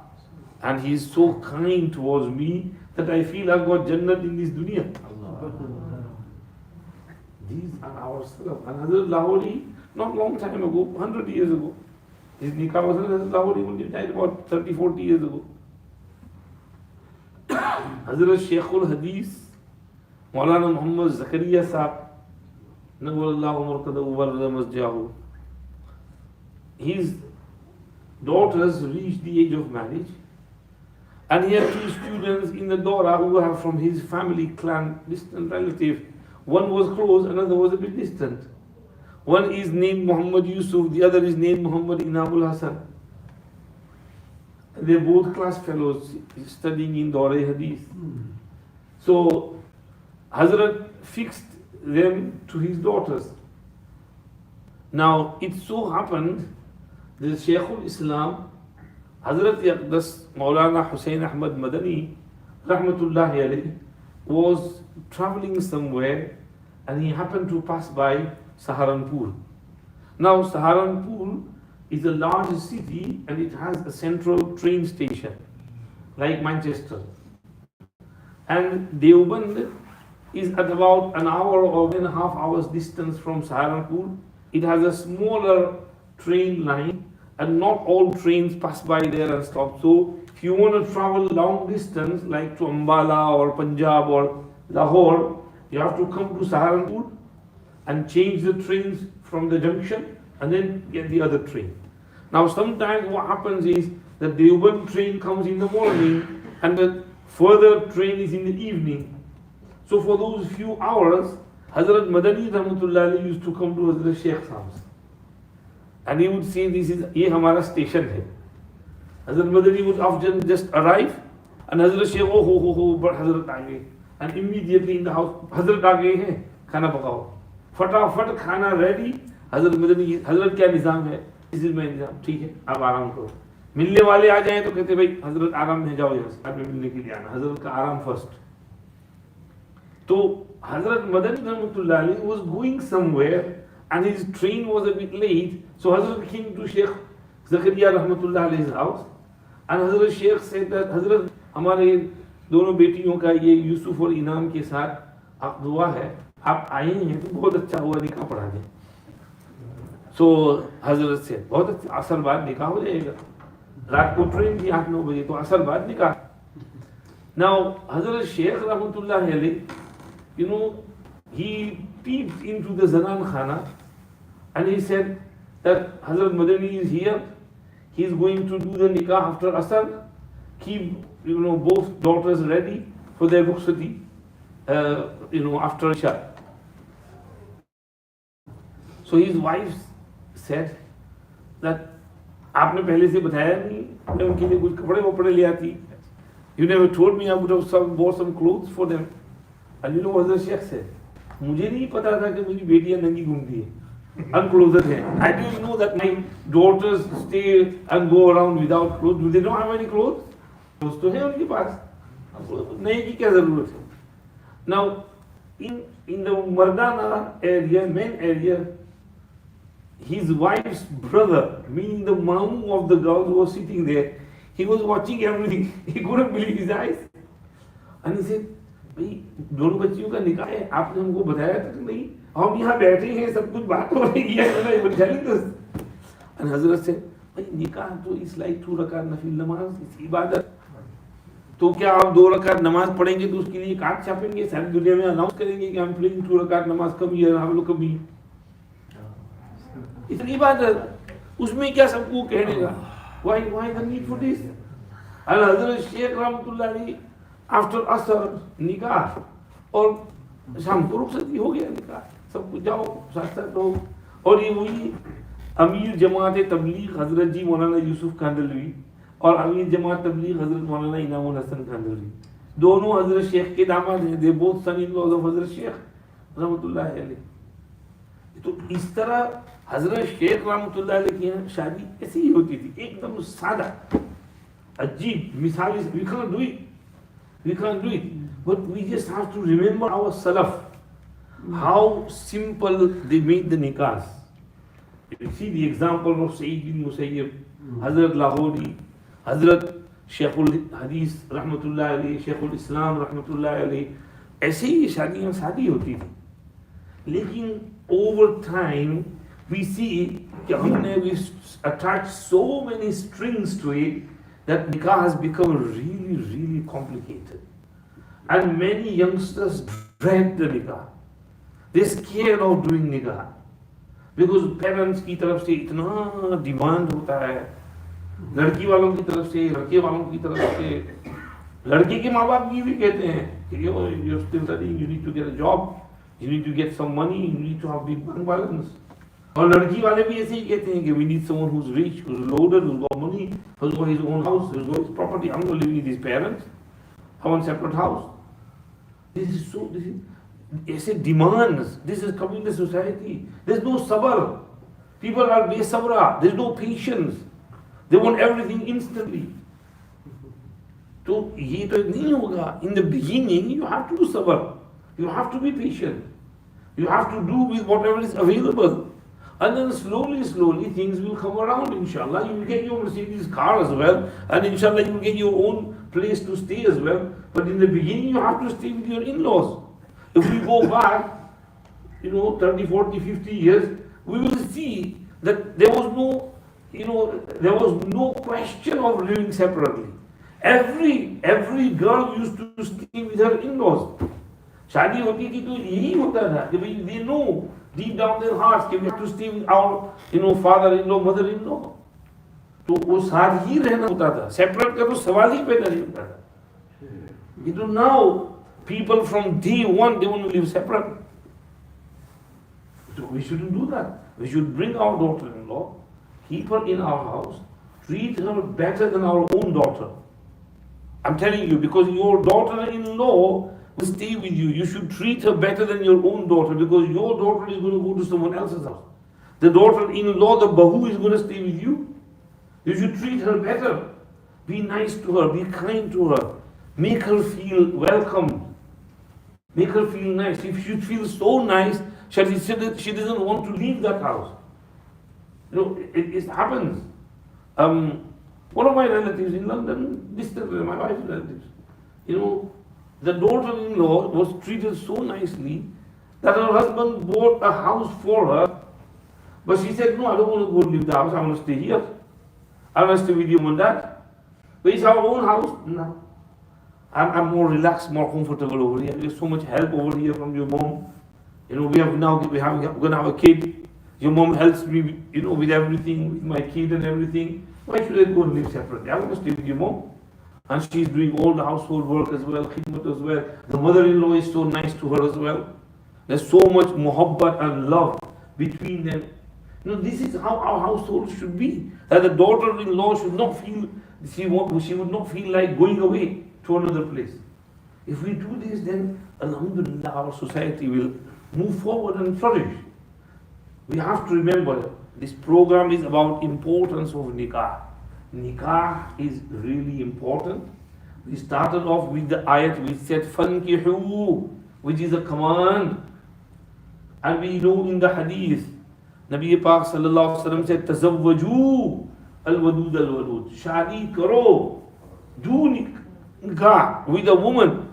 and he is so kind towards me that I feel I've got Jannat in this dunya. These are our salaf. And Hazrat Lahori, not long time ago, 100 years ago, his nikah was Hazrat Lahori only died about 30-40 years ago. Hazrat Sheikhul Hadith, Maulana Muhammad Zakaria Sahab, Nawallahu Markadahu Warda Masjahu, his daughters reached the age of marriage, and he had two students in the Dora who were from his family clan, distant relative. One was close, another was a bit distant. One is named Muhammad Yusuf, the other is named Muhammad Inamul Hasan. They're both class fellows studying in Dora Hadith. So Hazrat fixed them to his daughters. Now it so happened the Sheikhul Islam, Hazrat Yaqdas Maulana Hussain Ahmad Madani, Rahmatullahi alayhi, was traveling somewhere and he happened to pass by Saharanpur. Now Saharanpur is a large city and it has a central train station like Manchester. And Deoband is at about an hour or 1.5 hours distance from Saharanpur. It has a smaller train line and not all trains pass by there and stop. So if you want to travel long distance like to Ambala or Punjab or Lahore, you have to come to Saharanpur and change the trains from the junction and then get the other train. Now sometimes what happens is the Deoband train comes in the morning and the further train is in the evening. So for those few hours, Hazrat Madani rahmatullah alayhi used to come to Hazrat Sheikh's house and he would say, this is ये हमारा station है. Hazrat Madani would often just arrive and Hazrat Sheikh, oh ho, but Hazrat aa gaye, and immediately in the house, Hazrat aa gaye hain, खाना पकाओ, फटाफट खाना ready. हजरत मदनी, हजरत क्या निज़ाम है, इस में निज़ाम, ठीक है आप आराम करो. मिलने वाले आ जाए तो कहते भाई हजरत आराम में जाओ, यहाँ से मिलने के लिए आना, हजरत का आराम फर्स्ट. तो हजरत मदनी रहमतुल्लाह अलैह was going somewhere and his train was a bit late, so Hazrat came to Sheikh Zakaria rahmatullah alayhi's house and Hazrat Sheikh said that Hazrat हमारे दोनों बेटियों का ये यूसुफ और इनाम के साथ आप दुआ है, आप आए हैं तो बहुत अच्छा हुआ, निकाह पढ़ा दें. सो हजरत से बहुत अच्छा, असर बाद निकाह हो जाएगा. रात को ट्रेन थी 8-9 बजे, तो असर बाद निकाह. नाउ हजरत शेख रहमतुल्लाह अलैह, you know, he peeped into the Zanan Khana and he said that Hazrat Madani is here, he is going to do the nikah after Asr. Keep, you know, both daughters ready for their rukhsati, you know, after Isha. So his wife said that आपने पहले से बताया नहीं, मैं उनके लिए कुछ कपड़े वपड़े ले आती. You never told me I would have bought some clothes for them. And you know what the Sheikh said? मुझे नहीं पता था कि मेरी बेटियां नंगी घूमती है, unclothed हैं. I didn't know that my daughters stay and go around without clothes. Do they don't have any clothes? Clothes तो है उनके पास, नए की क्या जरूरत है? Now in the Mardana area, men area, his wife's brother, meaning the mamu of the girl who was sitting there, he was watching everything. He couldn't believe his eyes. And he said, भाई दोनों बच्चियों का निकाह है, आपने हमको बताया तक नहीं, हम यहाँ बैठे हैं, सब कुछ बात हो रही है. And Hazrat said, भाई निकाह तो इस लाइक 2 रकात नफिल नमाज, इस इबादत, तो क्या आप 2 रकात नमाज पढ़ेंगे तो उसके लिए कार्ड छापेंगे, सारी दुनिया में अनाउंस करेंगे कि हम प्लेइंग 2 रकात नमाज कम ही है, हम लोग कभी इतनी इबादत, उसमें क्या सबको कहने का? Why the need for this? And Hazrat Sheikh रहमतुल्लाह अलैह आफ्टर असर निकाह और शाम को रुखसती हो गया निकाह, सब कुछ जाओ साथ साथ रहो. और ये वही अमीर जमात तबलीग हजरत जी मौलाना यूसुफ कांदलवी और अमीर जमात तबलीग हजरत मौलाना इनामुल हसन कांदलवी, दोनों हजरत शेख के दामाद हैं. They both son in laws of Hazrat Sheikh रहमतुल्लाह अलैह. तो इस तरह हजरत शेख रहमतुल्लाह अलैह की शादी ऐसी ही होती थी, एकदम सादा, अजीब, मिसाल. We can't do it, but we just have to remember our salaf, how simple they made the nikahs. You see the example of Sayyid bin Musayyib, Hazrat Lahori, Hazrat Sheikhul Hadith rahmatullah alayhi, Sheikhul Islam rahmatullah alayhi. ऐसे ही शादियाँ शादी होती थी. लेकिन over time we see कि हमने we attach so many strings to it that nikah has become really complicated. And many youngsters dread the nikah. They're scared of doing nikah. Because parents की तरफ से इतना डिमांड होता है, लड़की वालों की तरफ से, लड़के वालों की तरफ से. लड़के के माँ बाप ये भी कहते हैं कि you're still studying, you need to get a job, you need to get some money, you need to have big bank balance. और लड़की वाले भी ऐसे ही कहते हैं कि we need someone who's rich, who's loaded, who's got money, who's got his own house, who's got his property. I'm not living with his parents. I want a separate house. This is ऐसे demands. This is coming to society. There's no sabr. People are besabra. There's no patience. They want everything instantly. तो ये तो नहीं होगा. In the beginning, you have to do sabr. You have to be patient. You have to do with whatever is available. And then slowly things will come around, inshallah. You will get your Mercedes car as well. And inshallah you will get your own place to stay as well. But in the beginning you have to stay with your in-laws. If we go back, 30, 40, 50 years, we will see that there was no question of living separately. Every girl used to stay with her in-laws. शादी होती थी तो यही होता था कि भाई they know deep down their hearts कि we have to stay with our father-in-law, mother-in-law. तो वो साथ ही रहना होता था. सेपरेट का तो सवाल ही पैदा नहीं होता था. Now people from day one they want to live separate. we shouldn't do that. We should bring our daughter-in-law, keep her in our house, treat her better than our own daughter. I'm telling you, because your daughter-in-law will stay with you. You should treat her better than your own daughter, because your daughter is going to go to someone else's house. The daughter-in-law, the bahu, is going to stay with you. You should treat her better. Be nice to her, be kind to her. Make her feel welcome. Make her feel nice. If she feels so nice, she doesn't want to leave that house. You know, it happens. One of my relatives in London, distant, my wife's relatives, you know, the daughter-in-law was treated so nicely that her husband bought a house for her, but she said, no, I don't want to go live the house, I want to stay here. I want to stay with you and dad. But it's our own house. No. I'm more relaxed, more comfortable over here. There's so much help over here from your mom. You know, we're going to have a kid. Your mom helps me, you know, with everything, with my kid and everything. Why should I go and live separately? I want to stay with your mom. And she's doing all the household work as well, khidmat as well. The mother-in-law is so nice to her as well. There's so much muhabbat and love between them. You know, this is how our household should be. That the daughter-in-law should not feel, she would not feel like going away to another place. If we do this, then alhamdulillah, our society will move forward and flourish. We have to remember, this program is about importance of nikah. Nikah is really important. We started off with the ayat which said fankihu, which is a command. And we know in the hadith, Nabi Pak sallallahu alaihi wasallam said, tazawwaju al-wadud al-wadud. Shadi karo, do nikah with a woman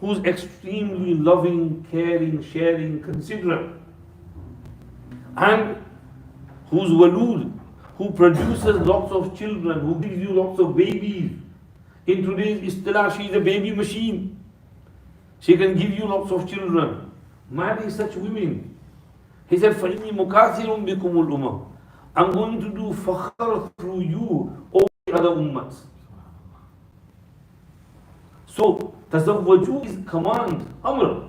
who's extremely loving, caring, sharing, considerate, and who's walud, who produces lots of children, who gives you lots of babies. In today's istilah, she's a baby machine. She can give you lots of children. Marry such women. He said, فَإِنِّي مُكَاثِرٌ بِكُمُ الْأُمَمِ. I'm going to do fakhr through you over the other ummats. So, tazawwaju is command, amr.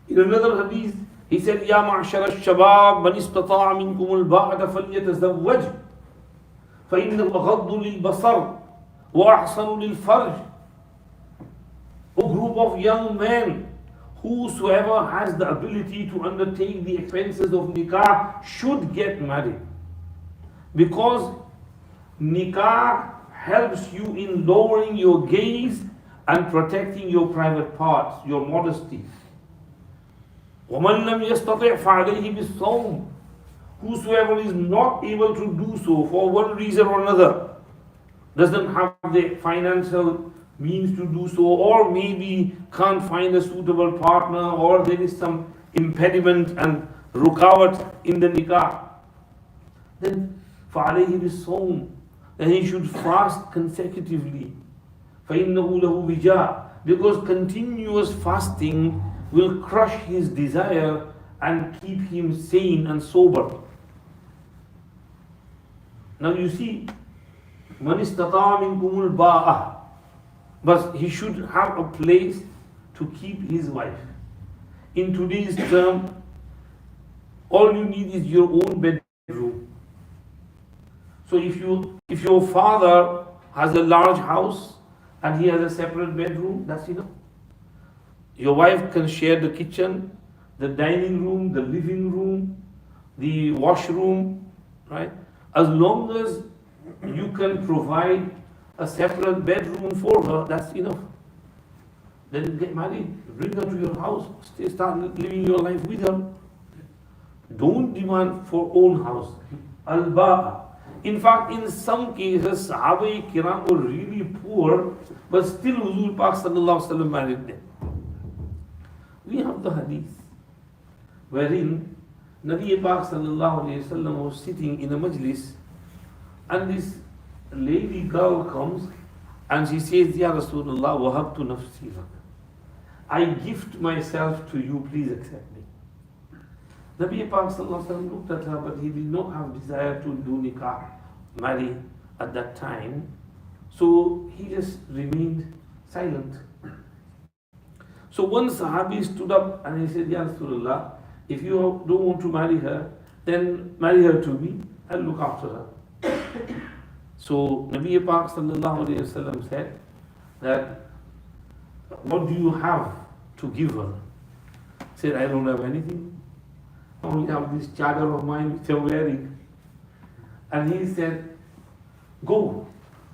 In another hadith, he said, يَا مَعْشَرَ الشَّبَابِ مَنِ اسْتَطَاعَ مِنْكُمُ الْبَاءَةَ فَلْيَتَزَوَّجْ فَإِنَّهُ أَغَضُّ لِلْبَصَرِ وَأَحْسَنُ لِلْفَرْجِ. A group of young men, whosoever has the ability to undertake the expenses of nikah should get married. Because nikah helps you in lowering your gaze and protecting your private parts, your modesty. وَمَنْ لَمْ يَسْتَطِعْ فَعَلَيْهِ بِالصَّوْمِ. Whosoever is not able to do so for one reason or another, doesn't have the financial means to do so, or maybe can't find a suitable partner, or there is some impediment and rukawat in the nikah, then فَعَلَيْهِ بِالصَّوْمِ, then he should fast consecutively. فَإِنَّهُ لَهُ وِجَاء, because continuous fasting will crush his desire and keep him sane and sober. Now you see, مَنِ اسْتَطَاعَ مِنْكُمُ الْبَاءَةَ, but he should have a place to keep his wife. In today's term, all you need is your own bedroom. So if your father has a large house and he has a separate bedroom, that's enough. Your wife can share the kitchen, the dining room, the living room, the washroom, right? As long as you can provide a separate bedroom for her, that's enough. Then you get married, bring her to your house, start living your life with her. Don't demand for own house. Al-Ba'a. In fact, in some cases, Sahaba Kiram were really poor, but still Huzur Pak sallallahu alaihi wasallam married them. We have the hadith wherein Nabi Pak sallallahu alaihi wasallam was sitting in a majlis, and this lady girl comes and she says, Ya Rasulullah, wahabtu nafsi lak. I gift myself to you, please accept me. Nabi Pak sallallahu alaihi wasallam looked at her, but he did not have desire to do nikah, marry at that time. So he just remained silent. So one Sahabi stood up and he said, Ya Rasulullah, if you don't want to marry her, then marry her to me, I'll look after her. So Nabi Pak sallallahu alayhi wasallam said that, what do you have to give her? Said, I don't have anything. I only have this chadar of mine which I'm wearing. And he said, go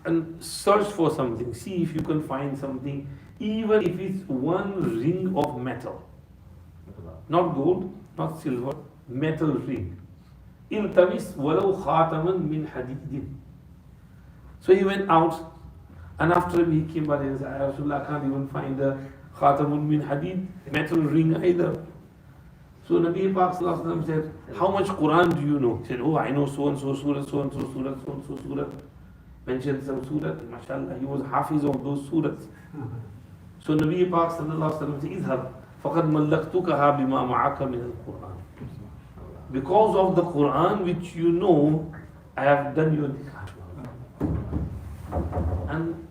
and search for something. See if you can find something, even if it's one ring of metal. Not gold, not silver, metal ring. Iltamis walau khataman min hadidin. So he went out, and after him he came back and said, Rasulullah, I can't even find a khatamun min hadid, metal ring either. So Nabi Pak sallallahu alaihi wasallam said, how much Quran do you know? He said, oh, I know so and so surah, so and so surah, so and so surah. Mentioned some surah, mashallah, he was hafiz of those surahs. So Nabi Pak sallallahu alaihi wasallam said, idhab, faqad mallaktukaha bima ma'aka min al-Quran. Because of the Quran which you know, I have done your nikah. And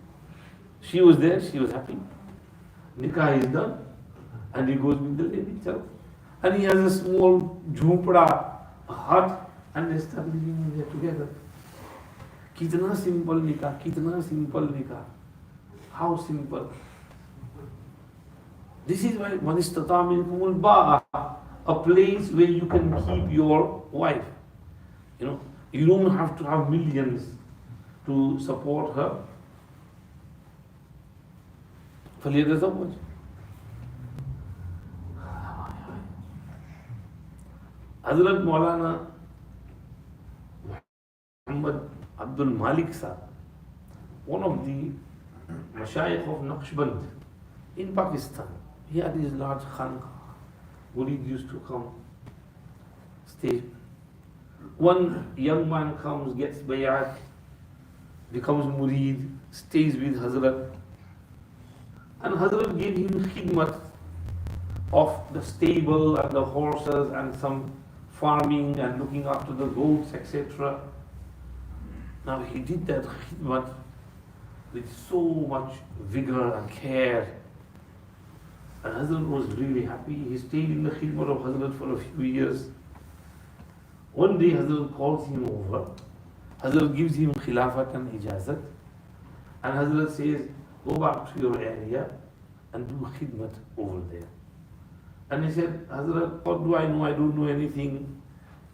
she was there, she was happy. Nikah is done, and he goes with the lady itself. And he has a small jhupda, a hut, and they start living there together. Kitna simple nikah, kitna simple nikah. How simple. This is why man istata minkumul ba'a, a place where you can keep your wife. You know, you don't have to have millions to support her. فليتزوج. Hazrat Maulana Muhammad Abdul Malik Sahab, one of the Mashayikh of Naqshband in Pakistan, he had his large khanqa. Murid used to come, stay. One young man comes, gets bayat, becomes murid, stays with Hazrat. And Hazrat gave him khidmat of the stable and the horses and some farming and looking after the goats, etc. Now he did that khidmat with so much vigor and care. And Hazrat was really happy. He stayed in the khidmat of Hazrat for a few years. One day Hazrat calls him over. Hazrat gives him khilafat and ijazat. And Hazrat says, go back to your area and do khidmat over there. And he said, Hazrat, what do I know? I don't know anything,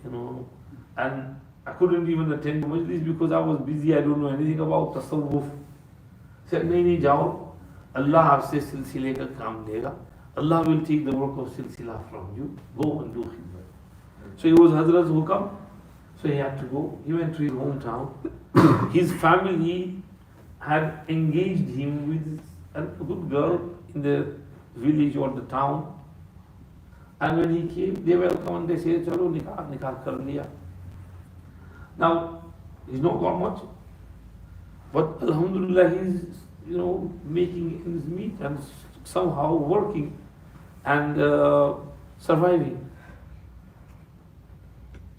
you know. And I couldn't even attend majlis because I was busy. I don't know anything about tasawwuf. He said, nahi jao. Allah aapse silsile ka kaam lega. Allah will take the work of silsila from you. Go and do khidmat. So he was Hazrat's hukam. So he had to go. He went to his hometown. His family had engaged him with a good girl in the village or the town. And when he came, they welcomed and they said, Chalo, nikah kar liya. Now, he's not got much, but alhamdulillah, he's, making ends meet and somehow working and surviving.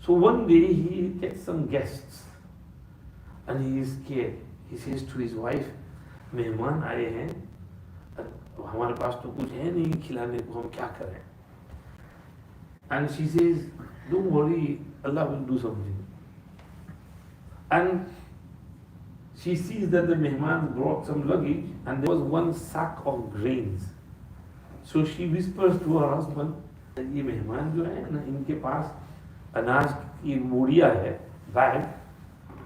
So one day he gets some guests and he is scared. He says to his wife, मेहमान आए हैं, हमारे पास तो कुछ है नहीं खिलाने को, हम क्या करें? And she says, don't worry, Allah will do something. And she sees that the mehman brought some luggage and there was one sack of grains. So she whispers to her husband, ये मेहमान जो है ना, इनके पास अनाज की मूड़िया है, bag.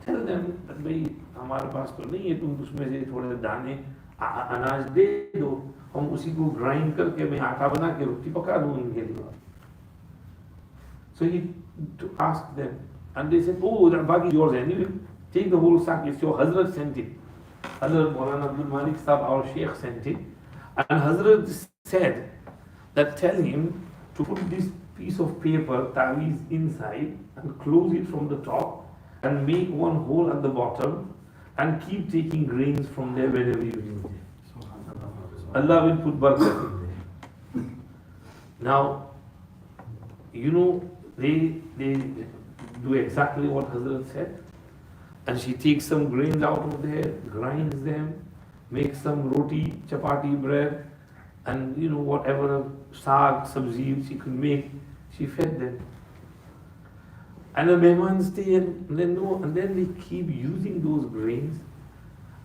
Tell them that भाई हमारे पास तो नहीं है, तुम उसमें से थोड़े दाने अनाज दे दो, हम उसी को ग्राइंड करके मैं आटा बना के रोटी पका दूँ उनके लिए. So he asked them, and they said, oh, that bag is yours anyway. Take the whole sack, it's your Hazrat sent it. Hazrat Maulana Abdul Malik Sahab, our Sheikh, sent it. And Hazrat said that tell him to put this piece of paper, taweez, inside and close it from the top and make one hole at the bottom and keep taking grains from there whenever you use it. Allah will put barakat in there. Now, they do exactly what Hazrat said. And she takes some grains out of there, grinds them, makes some roti, chapati bread, and whatever saag, sabzi she could make, She fed them. And the mehman stay and then they keep using those grains.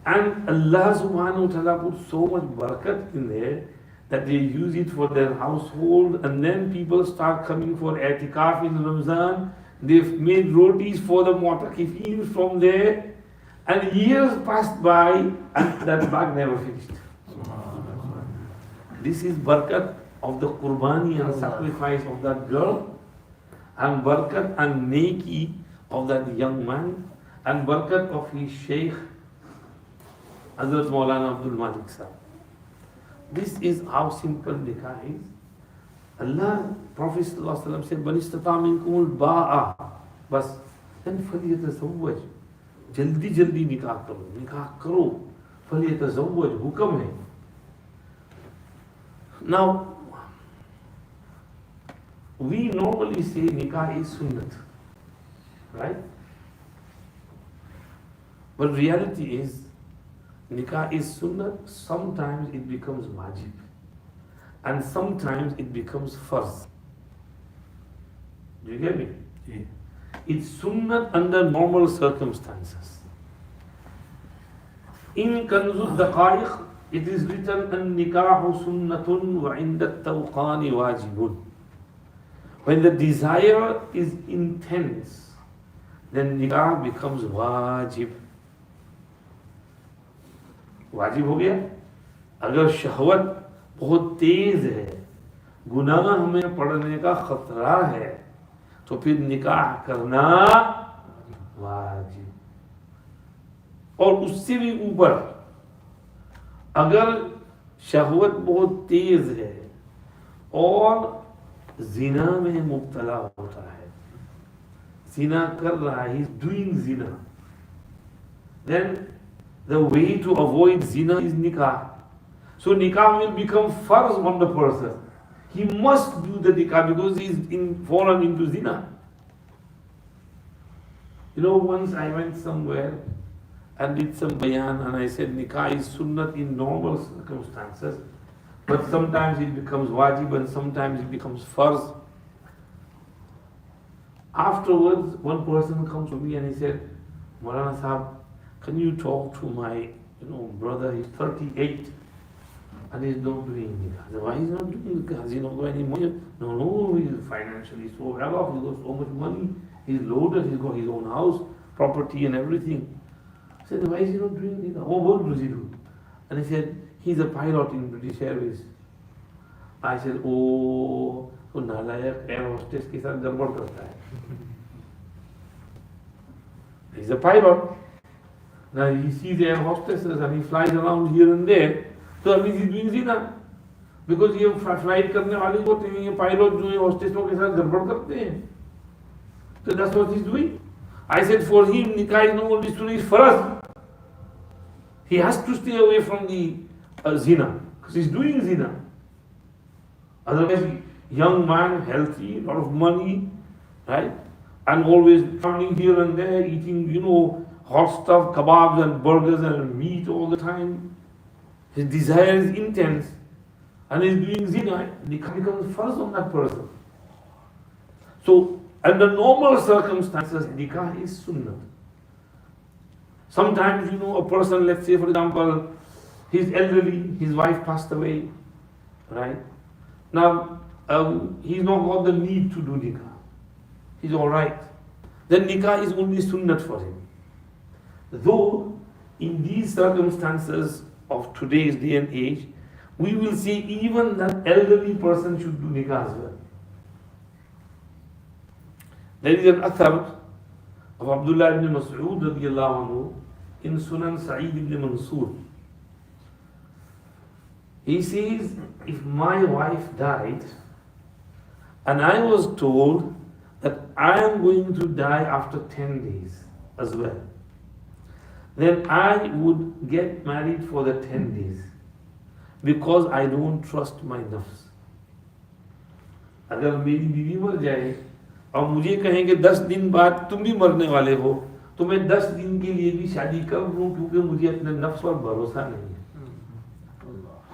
And Allah subhanahu wa ta'ala put so much barakat in there that they use it for their household, and then people start coming for i'tikaf in Ramzan. They've made rotis for the mu'takifin from there, and years passed by and that bag never finished. This is barakat of the qurbani and sacrifice of that girl, and barakat and neki of that young man, and barakat of his sheikh Hazrat Maulana Abdul Malik Sahib. This is how simple nikah is. Allah, Prophet ﷺ said, "Bani istata minkumul ba'a." Bas, then falyatazawwaj. Jaldi jaldi nikah karo. Falyatazawwaj, hukam hai. Now, we normally say nikah is sunnat, right? But reality is, nikah is sunnah. Sometimes it becomes wajib, and sometimes it becomes farz. Do you get me? Yeah. It's sunnah under normal circumstances. In Kanzud Daqaiq, it is written, "An nikahu sunnatun wa inda tawqani wajibun." When the desire is intense, then nikah becomes wajib. वाजिब हो गया। अगर शहवत बहुत तेज है, गुनाह हमें पड़ने का खतरा है, तो फिर निकाह करना वाजिब। और उससे भी ऊपर अगर शहवत बहुत तेज है और जिना में मुब्तला होता है, जिना कर रहा है, he is doing zina, then the way to avoid zina is nikah. So nikah will become farz on the person. He must do the nikah because he is fallen into zina. You know, once I went somewhere and did some bayan and I said nikah is sunnat in normal circumstances, but sometimes it becomes wajib and sometimes it becomes farz. Afterwards, one person comes to me and he said, "Maulana Sahab, can you talk to my brother? He's 38 and he's not doing nikah." I said, "Why he's not doing nikah? Has he not got any money?" No, he's financially so well off, he's got so much money, he's loaded, he's got his own house, property and everything. I said, "Why is he not doing nikah? What work does he do?" And he said, "He's a pilot in British Airways." I said, "Oh, तो नालायक air hostess के साथ गड़बड़ करता है." He's a pilot. Now he sees air hostesses and he flies around here and there, so that means he's doing zina. Because ये flight करने वाले होते हैं, ये pilot जो है hostessों के साथ गड़बड़ करते हैं. So that's what he's doing. I said for him nikah is not only sunnah, it's farz. He has to stay away from the zina because he's doing zina. Otherwise, young man, healthy, lot of money, right, and always traveling here and there, eating hot stuff, kebabs and burgers and meat all the time. His desire is intense and he's doing zina. Nikah becomes farz on that person. So, under normal circumstances, nikah is sunnah. Sometimes, a person, let's say for example, he's elderly, his wife passed away, right? Now, he's not got the need to do nikah. He's alright. Then nikah is only sunnat for him. Though, in these circumstances of today's day and age, we will say even that elderly person should do nikah as well. There is an athar of Abdullah ibn Mas'ud radiyallahu anhu in Sunan Sa'id ibn Mansur. He says, if my wife died and I was told that I am going to die after 10 days as well, then I would get married for the 10 days because I don't trust my nafs. अगर मेरी बीवी मर जाए और मुझे कहें कि 10 दिन बाद तुम भी मरने वाले हो, तो मैं 10 दिन के लिए भी शादी कर लूं क्योंकि मुझे अपने नफ्स पर भरोसा नहीं है।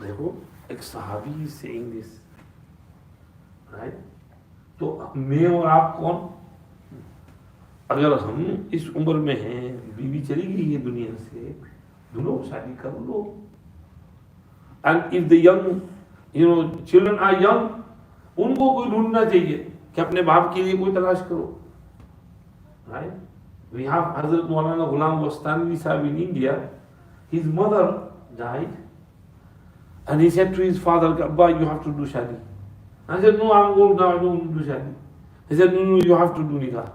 देखो, एक सहाबी is saying this, right? तो मैं और आप कौन? अगर हम इस उम्र में हैं, बीवी चली गई है दुनिया से, दोनों शादी कर लो. And if the young children are young, उनको कोई ढूंढना चाहिए कि अपने बाप के लिए कोई तलाश करो. राइट? वी हैव हजरत मौलाना गुलाम वस्तानवी साहब in India. His mother died and he said to his father, Abba, you have to do shadi. I said, no, I'm old now, I don't want to do shadi. He said, no, you have to do nikah.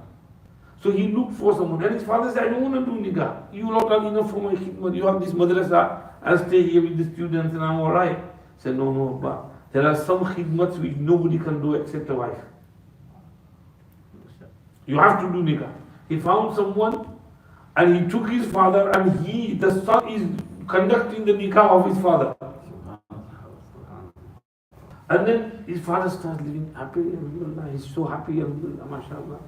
So he looked for someone, and his father said, I don't want to do nikah. You will not have enough for my khidmat. You have this madrasa, I'll stay here with the students and I'm alright. He said, no, Abba. There are some khidmats which nobody can do except a wife. You have to do nikah. He found someone and he took his father, and the son is conducting the nikah of his father. And then his father starts living happily, alhamdulillah. He's so happy, alhamdulillah, mashallah.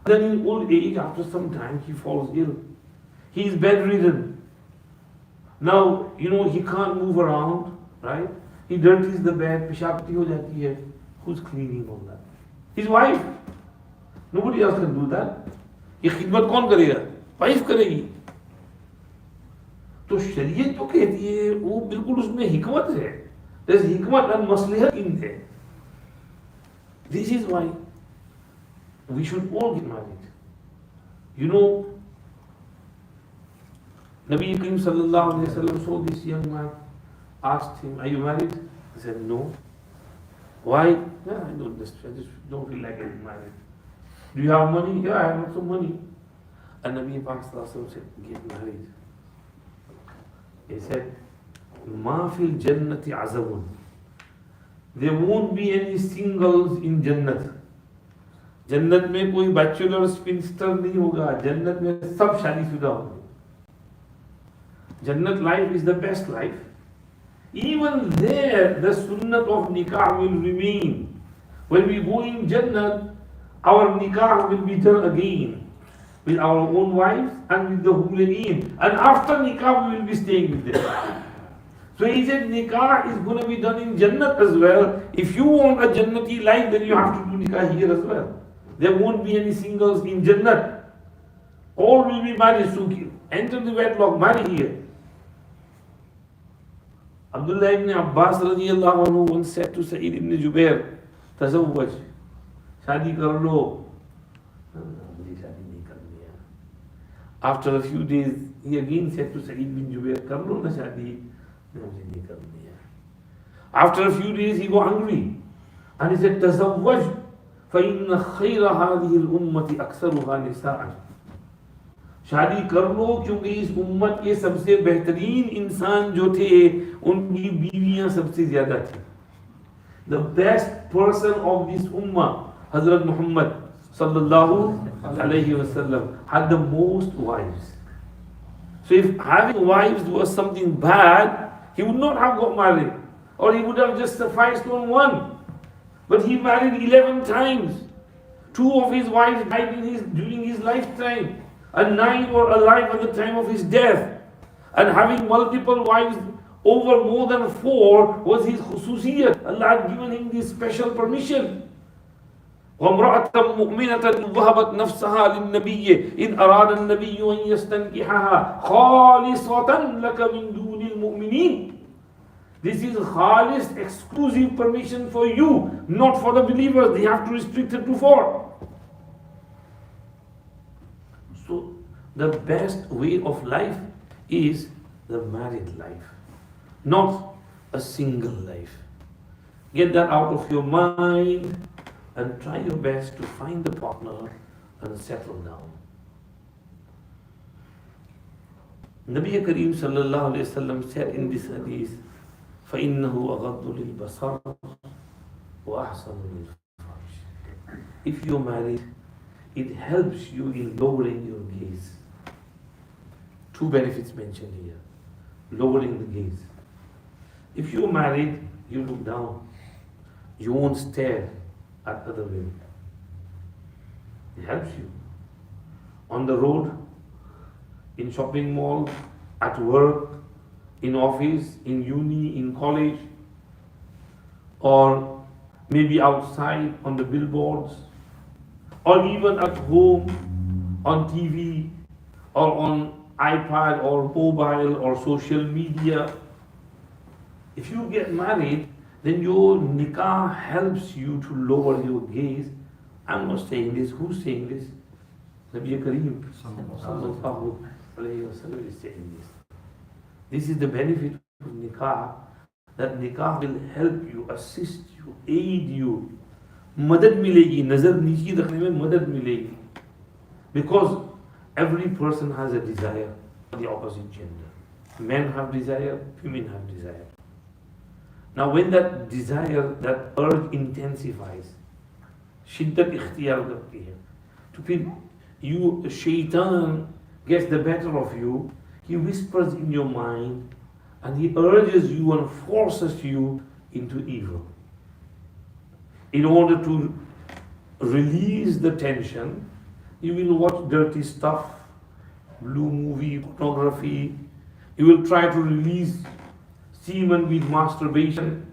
Then in old age, after some time, he falls ill. He is bedridden. Now, he can't move around, right? He dirties the bed, pishapti ho jati hai. Who's cleaning all that? His wife. Nobody else can do that. ये खिदमत कौन करेगा? Wife करेगी. तो शरीयत जो कहती है वो बिल्कुल उसमें हिकमत है. There's hikmat and maslahat in there. This is why we should all get married. Nabi Karim sallallahu alayhi wa sallam saw this young man, asked him, are you married? He said, no. Why? Yeah, I just don't feel like getting married. Do you have money? Yeah, I have some money. And Nabi Pak sallallahu alayhi wa sallam said, get married. He said, Ma fil jannati azabun. There won't be any singles in Jannat. Jannat में कोई bachelor spinster नहीं होगा. Jannat में सब शादीशुदा होंगे. Jannat life is the best life. Even there, the sunnat of nikah will remain. When we go in Jannat, our nikah will be done again with our own wives and with the huleen. And after nikah, we will be staying with them. So he said, nikah is going to be done in Jannat as well. If you want a Jannati life, then you have to do nikah here as well. There won't be any singles in Jannat. All will be married. So enter the wedlock, marry here. Abdullah ibn Abbas radiyallahu anhu once said to Sa'id ibn Jubair, Tazawwaj, shadi kar lo. After a few days, he again said to Sa'id ibn Jubair, kar lo na shadi. After a few days, he got hungry and he said, Tazawwaj, فَإِنَّ خَيْرَ هَذِهِ الْأُمَّةِ أَكْثَرُهَا نِسَاءً. शादी कर लो क्योंकि इस उम्मत के सबसे बेहतरीन इंसान जो थे उनकी बीवियां सबसे ज्यादा थी. The best person of this ummah, Hazrat Muhammad sallallahu alayhi wasallam, had the most wives. So if having wives was something bad, he would not have got married, or he would have just sufficed on one. But he married 11 times. 2 of his wives died during his lifetime, and 9 were alive at the time of his death. And having multiple wives over more than 4 was his khususiyat. Allah had given him this special permission. وَامْرَأَةً مُؤْمِنَةً وَهَبَتْ نَفْسَهَا لِلنَّبِيِّ إِنْ أَرَادَ النَّبِيُّ أَنْ يَسْتَنْكِحَهَا خَالِصَةً لَكَ مِنْ دُونِ الْمُؤْمِنِينَ. This is khalis, exclusive permission for you, not for the believers. They have to restrict it to 4. So the best way of life is the married life, not a single life. Get that out of your mind and try your best to find a partner and settle down. Nabi Kareem sallallahu alayhi wasallam said in this hadith, فَإِنَّهُ أَغَضُّ لِلْبَصَرِ وَأَحْسَنُ لِلْفَرْجِ. If you're married, it helps you in lowering your gaze. 2 benefits mentioned here. Lowering the gaze. If you're married, you look down. You won't stare at other women. It helps you. On the road, in shopping mall, at work, in office, in uni, in college, or maybe outside on the billboards, or even at home on TV, or on iPad or mobile or social media. If you get married, then your nikah helps you to lower your gaze. I'm not saying this. Who's saying this? Nabi Kareem sallallahu alayhi wa sallam is saying this. This is the benefit of nikah, that nikah will help you, assist you, aid you. Madad milegi, nazar nichi rakhne mein madad milegi. Because every person has a desire for the opposite gender. Men have desire, women have desire. Now when that desire, that urge intensifies, shiddat ikhtiyar karti hai. To feel you, shaitan gets the better of you, he whispers in your mind and he urges you and forces you into evil. In order to release the tension, you will watch dirty stuff, blue movie, pornography. You will try to release semen with masturbation.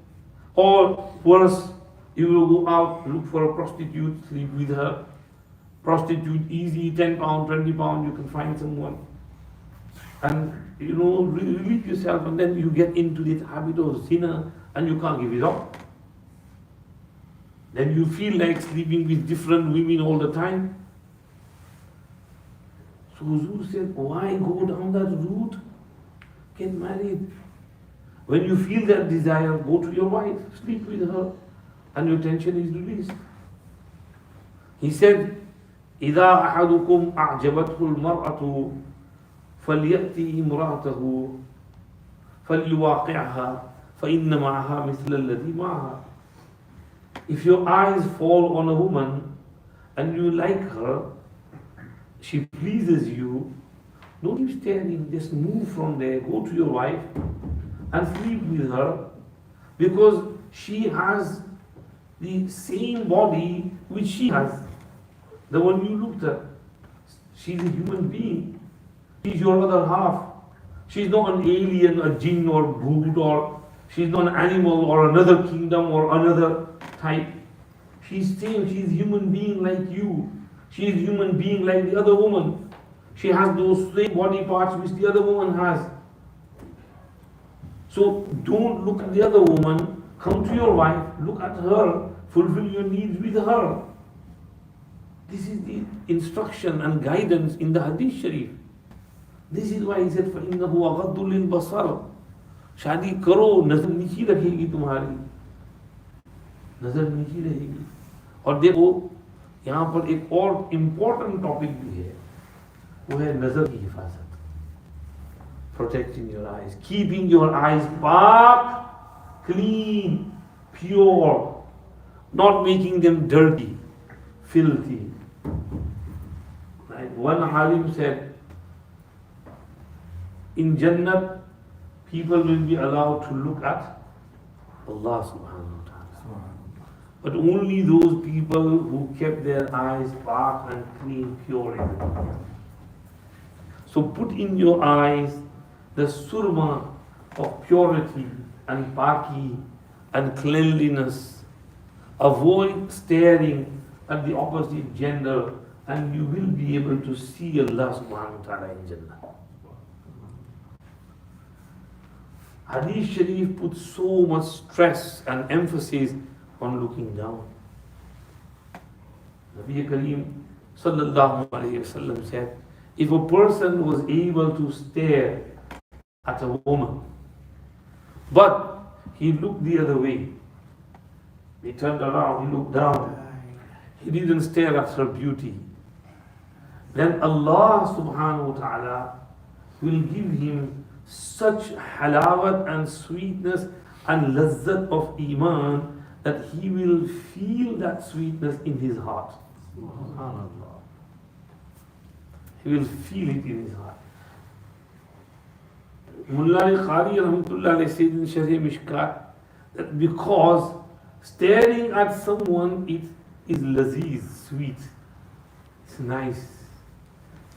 Or worse, you will go out, look for a prostitute, sleep with her. Prostitute, easy, 10 pound, 20 pound, you can find someone. And relieve yourself, and then you get into this habit of zina and you can't give it up. Then you feel like sleeping with different women all the time. So Huzur said, why go down that route? Get married. When you feel that desire, go to your wife, sleep with her, and your tension is released. He said, إِذَا أَحَدُكُمْ أَعْجَبَتْهُ الْمَرْأَةُ فَلْيَأْتِي امْرَأَتَهُ فَلْيُوَاقِعْهَا فَإِنَّ مَعَهَا مِثْلَ الَّذِي مَعَهَا. If your eyes fall on a woman and you like her, she pleases you, don't keep staring, just move from there, go to your wife and sleep with her, because she has the same body which she has, the one you looked at. She's a human being. She's your other half. She's not an alien, a jinn or brute, or she's not an animal or another kingdom or another type. She's same, she's human being like you. She's human being like the other woman. She has those same body parts which the other woman has. So don't look at the other woman, come to your wife, look at her, fulfill your needs with her. This is the instruction and guidance in the Hadith Sharif. This is why he said, فَإِنَّهُ أَغَضُّ لِلْبَصَرِ. शादी करो, नजर नीची रखेगी तुम्हारी, नजर नीची रहेगी. और देखो यहाँ पर एक और इम्पोर्टेंट टॉपिक भी है, वो है नजर की हिफाजत. Protecting your eyes, keeping your eyes pak, clean, pure, not making them dirty, filthy. Right? One alim said, in Jannat, people will be allowed to look at Allah subhanahu wa ta'ala. But only those people who kept their eyes pak and clean, pure in the dunya. So put in your eyes the surma of purity and paki and cleanliness. Avoid staring at the opposite gender, and you will be able to see Allah subhanahu wa ta'ala in Jannah. Hadith Sharif puts so much stress and emphasis on looking down. Nabi Kareem sallallahu alayhi wa sallam said, if a person was able to stare at a woman, but he looked the other way, he turned around, he looked down, he didn't stare at her beauty, then Allah subhanahu wa ta'ala will give him such halawat and sweetness and lazzat of iman that he will feel that sweetness in his heart. SubhanAllah. He will feel it in his heart. Mullah Qari rahmatullah alayhi said in Sharh Mishkat that because staring at someone is laziz, sweet, it's nice,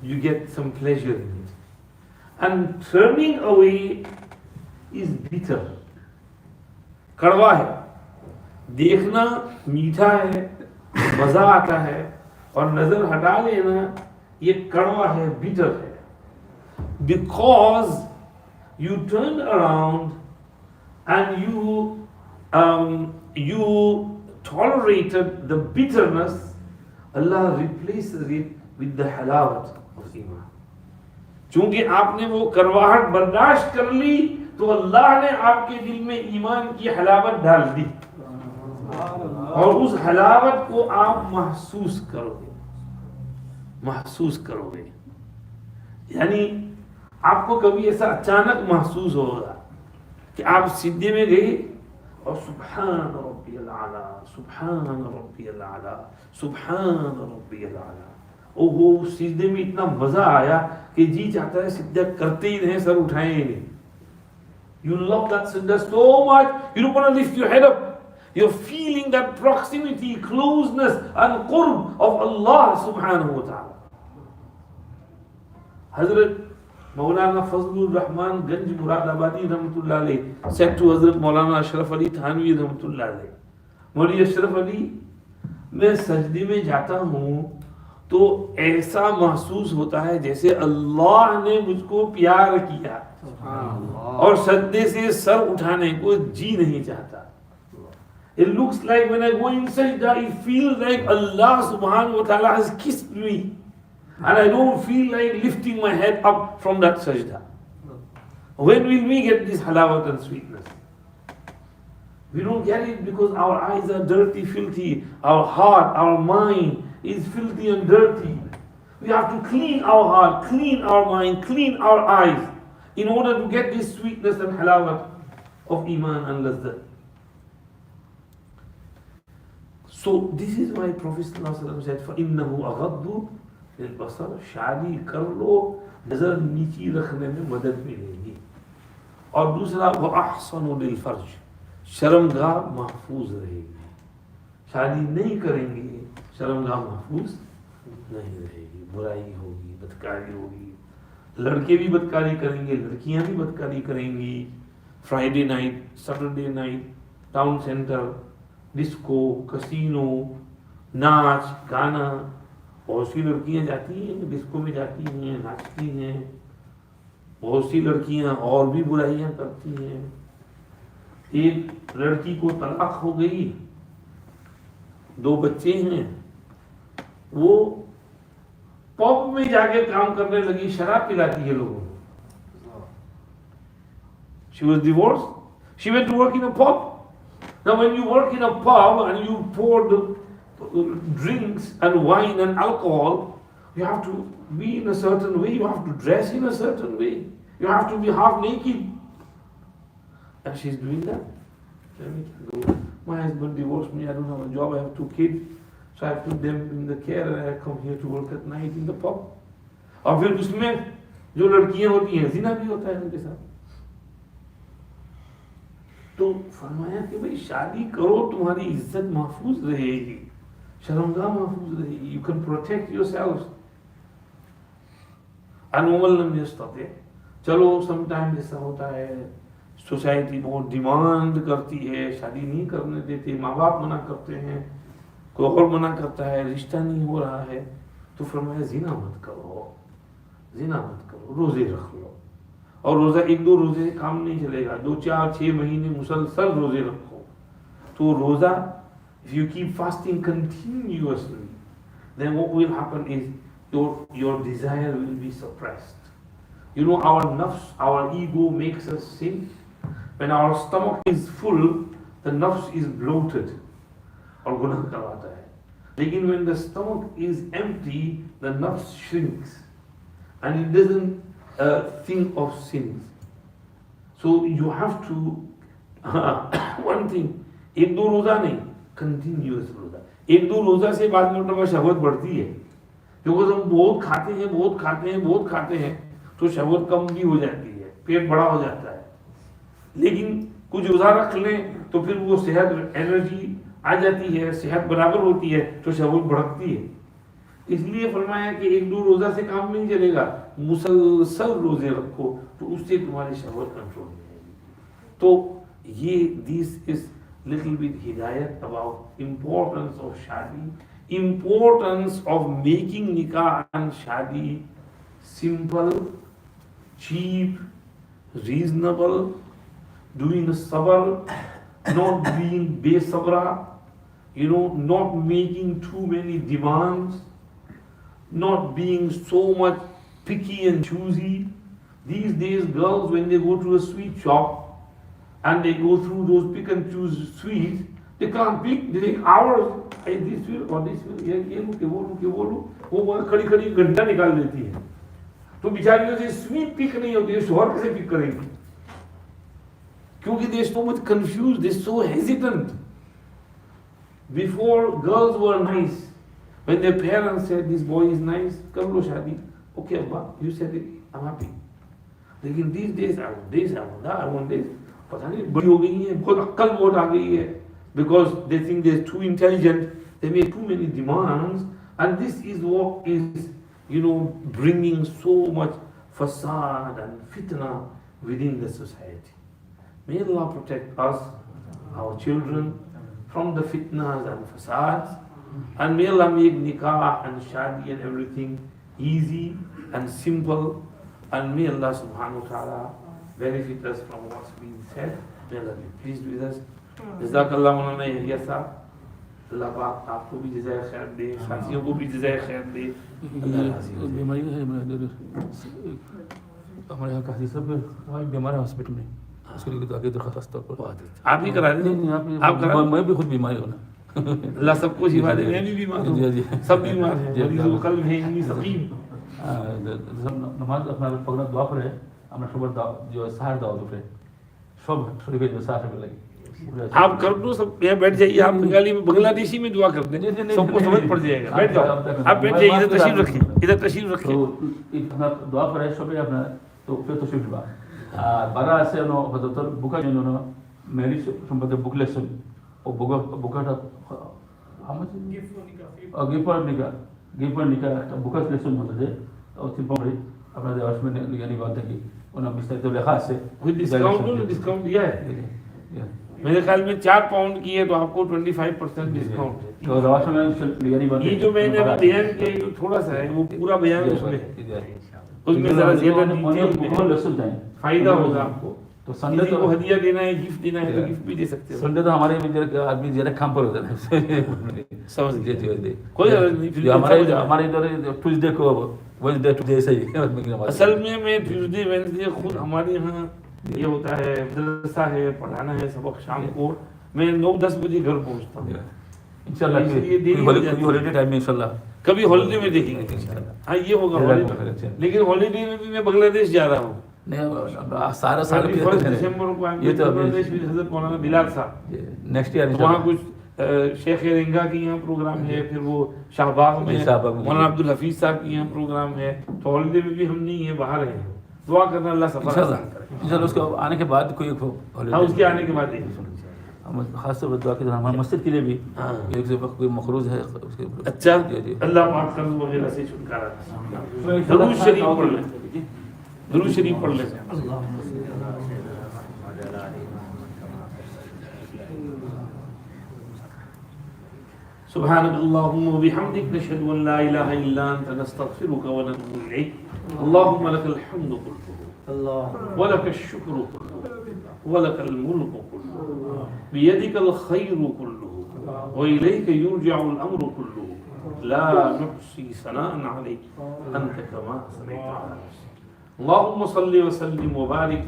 you get some pleasure in it. And turning away is bitter, kadwa hai. देखना मीठा है, मजा आता है, और नजर हटा लेना ये कड़वा है, बिटर है. Because you turned around and you tolerated the bitterness, Allah replaces it with the halawat of iman. चूंकि आपने वो करवाहट बर्दाश्त कर ली तो अल्लाह ने आपके दिल में ईमान की हलावत डाल दी, और उस हलावत को आप महसूस करोगे. यानी आपको कभी ऐसा अचानक महसूस होगा कि आप सीधे में गए और सुभान रब्बियल आला, सुभान रब्बियल आला, सुभान रब्बियल आला, ओहो सीधे में इतना मजा आया कि जी चाहता है सिद्धा करते ही नहीं, सर उठाए ही नहीं. You love that siddha so much, you don't want to lift your head up. You're feeling that proximity, closeness and qurb of Allah subhanahu wa ta'ala. Hazrat Maulana Fazlur Rahman Ganj Muradabadi Rahmatullah alayhi said to Hazrat Maulana Ashraf Ali Thanvi Rahmatullah alayhi, Maulana Ashraf Ali, मैं सजदे में जाता हूँ तो ऐसा महसूस होता है जैसे अल्लाह ने मुझको प्यार किया, और सजदे से सर उठाने को जी नहीं चाहता. It looks like when I go in sajda, it feels like Allah subhanahu wa ta'ala has kissed me, and I don't feel like lifting my head up from that sajda. When will we get this halawat and sweetness? We don't get it because our eyes are dirty, filthy. Our heart, our mind is filthy and dirty. We have to clean our heart, clean our mind, clean our eyes in order to get this sweetness and halawat of iman and lazzat. So this is why Prophet ﷺ said, فَإِنَّهُ أَغَضُّ لِلْبَصَرِ, शादी कर लो, नजर नीची रखने में मदद मिलेगी. और दूसरा وَأَحْصَنُ لِلْفَرْجِ, शर्मगाह महफूज रहेगी. शादी नहीं करेंगे, शर्मगाह महफूज नहीं रहेगी, बुराई होगी, बदकारी होगी. लड़के भी बदकारी करेंगे, लड़कियां भी बदकारी करेंगी. Friday night, Saturday night, town centre, disco, casino, नाच गाना, बहुत सी लड़कियां जाती हैं डिस्को में, जाती हैं, नाचती हैं. बहुत सी लड़कियां और भी बुराइयां करती हैं. एक लड़की को तलाक हो गई, 2 बच्चे हैं, वो पब में जाके काम करने लगी, शराब पिलाती है लोगों को. She was divorced. She went to work in a pub. Now when you work in a pub and you pour the drinks and wine and alcohol, you have to be in a certain way, you have to dress in a certain way, you have to be half naked. And she's doing that. My husband divorced me, I don't have a job, I have 2 kids, so I put them in the care and I come here to work at night in the pub. और फिर उसमें जो लड़कियां होती हैं, जिना भी होता है उनके साथ. तो फरमाया कि भाई शादी करो, तुम्हारी इज्जत महफूज रहेगी, शर्मगाह महफूज रहेगी. You can protect yourselves. अनमोल लम यस्तते. चलो समटाइम ऐसा होता है, सोसाइटी बहुत डिमांड करती है, शादी नहीं करने देते, माँ बाप मना करते हैं, कोई और मना करता है, रिश्ता नहीं हो रहा है, तो फरमाया जिना मत करो, जिना मत करो, रोजे रख लो. और रोजा 1-2 रोजे काम नहीं चलेगा, 2, 4, 6 महीने मुसलसल रोजे रखो. तो रोजा, if you keep fasting continuously, then what will happen is your desire will be suppressed. You know, our nafs, our ego makes us sin. When our stomach is full, the nafs is bloated और गुनाह करवाता है. लेकिन when the stomach is empty, the nafs shrinks and it doesn't think of sins. So you have to one thing, 1-2 रोजा नहीं, continuous रोजा. 1-2 रोजा से बाद में मतलब शहवत बढ़ती है, क्योंकि हम बहुत खाते हैं तो शहवत कम भी हो जाती है, पेट बड़ा हो जाता है. लेकिन कुछ रोजा रख लें तो फिर वो सेहत, एनर्जी आ जाती है, सेहत बराबर होती है, तो शहवत बढ़ती है. इसलिए फरमाया कि 1-2 रोजा से काम नहीं चलेगा, मुसलसल रोजे रखो, तो उससे तुम्हारी शहवत कंट्रोल में आएगी. तो ये this is little bit hidayat about importance of shadi, importance of making nikah and shadi simple, cheap, reasonable, doing sabr, not being besabra, not making too many demands, not being so much picky and choosy. These days, girls, when they go to a sweet shop and they go through those pick and choose sweets, they can't pick. They take hours. This will or this will. ये वो लूँ, वो वहाँ खड़ी घंटा निकाल देती है. तो बिचारियों से स्वीट पिक नहीं होती है, शोहर कैसे पिक करेंगी? क्योंकि they are so much confused, they are so hesitant. Before, girls were nice. When their parents said, this boy is nice, कर लो शादी. Okay, Abba, you said it, I'm happy. लेकिन these days, I want this, I want that, I want this. पता नहीं बड़ी हो गई है, बहुत अक्ल बहुत आ गई है. Because they think they're too intelligent, they make too many demands, and this is what is, bringing so much fasad and fitna within the society. May Allah protect us, our children, from the fitnas and fasads, and may Allah make nikah and shadi and everything easy and simple, and may Allah subhanahu wa ta'ala benefit us from what's being said. May Allah be pleased with us. Jazakallah Maulana Yahya Sahab. Allah पाक आपको भी जज़ाए खैर दे, साथियों को भी जज़ाए खैर दे. बीमारी है हमारे यहाँ काफी सब हमारी बीमार है हॉस्पिटल में, उसके लिए तो आगे दरखास्त पर आप ही करा दें. आप करा. मैं भी खुद बीमार हूँ ना. अल्लाह सबको शिफा दे. मैं भी बीमार हूँ, सब बीमार हैं. मरीज़ों कल है इन्हीं सकीम. नमाज अपना पकड़ा दुआ पर है, अपना सुबह जो सार दाव तो फिर सब शरीफ जो सार में लगी. आप कर दो सब, यहाँ बैठ जाइए. आप बंगाली में बांग्लादेशी में दुआ कर दें, सबको समझ पड़ जाएगा. बैठ जाओ, आप बैठ जाइए. इधर तशरीफ रखिए, इधर तशरीफ रखिए. तो अपना दुआ पर है सब अपना तो फिर तो शिफ्ट बात बारह से नो होता बुका जो नो मेरी संपत्ति बुक लेसन और बुका था हम गिफ्ट निका बुका लेसन होता है और सिंपल अपना देवास में यानी बात है कि उन्हें मिस्टर तो लिखा से डिस्काउंट दिया है. मेरे ख्याल में 4 पाउंड की है तो आपको 25% डिस्काउंट है. तो देवास में ये जो मैंने अभी बयान किया जो थोड़ा सा है वो पूरा बयान उसमें जरा ज्यादा फायदा होगा आपको. तो संडे को हदिया देना है, गिफ्ट देना है तो गिफ्ट भी दे सकते हो. संडे तो हमारे आदमी ज्यादा काम पर होता है. समझ गए. कोई हमारे इधर ट्यूसडे को वेडनेसडे टुडे से ही. असल में मैं ट्यूसडे वेडनेसडे खुद हमारे यहाँ ये होता है, मदरसा है, पढ़ाना है सबक. शाम को मैं 9-10 बजे घर पहुँचता हूँ. इंशाल्लाह हॉलीडे टाइम में इंशाल्लाह कभी हॉलीडे में देखेंगे. हाँ ये होगा हॉलीडे. लेकिन हॉलीडे में भी मैं बांग्लादेश जा रहा हूँ. सारा साल दिसंबर को ये तो हज़रत मौलाना बिलाल साहब नेक्स्ट ईयर वहाँ कुछ शेख रिंगा की यहाँ प्रोग्राम है. फिर वो शाहबाग में मौलाना अब्दुल हफीज साहब की यहाँ प्रोग्राम है. तो हॉलीडे में भी हम नहीं है, बाहर हैं. दुआ करना अल्लाह सफर इंशाल्लाह. उसके आने के बाद कोई उसके आने के बाद हम खास तौर पर दुआ की हमारे मस्जिद के लिए भी एक से कोई मखरूज है उसके. अच्छा, अल्लाह पाक कर्ज वगैरह से छुटकारा. दरूद शरीफ पढ़ लें, दरूद शरीफ पढ़ लें. सुब्हानकल्लाहुम्मा व बिहम्दिक नशहदु अन ला इलाहा इल्ला अंता नस्तगफिरुका व नतूबु इलैक. अल्लाहुम्मा लकल हम्दु कुल्लुहु व लकश शुक्रु कुल्लुहु व लकल मुल्कु कुल्लुहु बियदिकल खैरु कुल्लुहु व इलैका युरजअुल अम्रु कुल्लुहु ला नुहसी सनाअन अलैक अंता कमा असनैता अला नफ्सिक. अल्लाहुम्मा सल्लि व सल्लिम व बारिक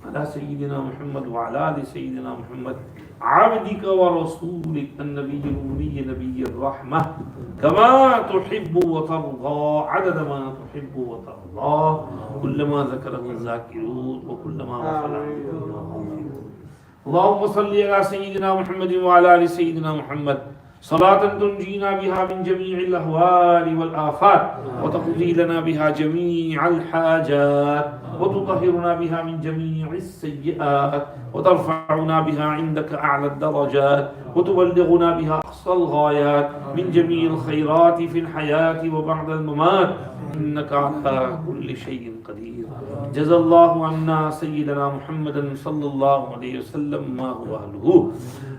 अला सय्यिदिना मुहम्मद व अला आलि सय्यिदिना मुहम्मद عبدك ورسولك النبي الأمي نبي الرحمة كما تحب وترضى عدد ما تحب وترضى كلما ذكره الذاكرون وكلما غفل عنه. اللهم صل على سيدنا محمد وعلى آل سيدنا محمد صلاة تنجينا بها من جميع الأهوال والآفات وتقضي لنا بها جميع الحاجات وتطهرنا بها من جميع السيئات वतरफ़अना बिहा इंदक अअला दरजात वतुबल्लिगुना बिहा अक़सल गायात मिन जमीइल खैरात फ़िल हयात व बअदल ममात इन्नका अला कुल्लि शैइन क़दीर। जज़ल्लाहु अन्ना सय्यिदना मुहम्मदन सल्लल्लाहु अलैहि वसल्लम मा हुवा अहलुहु।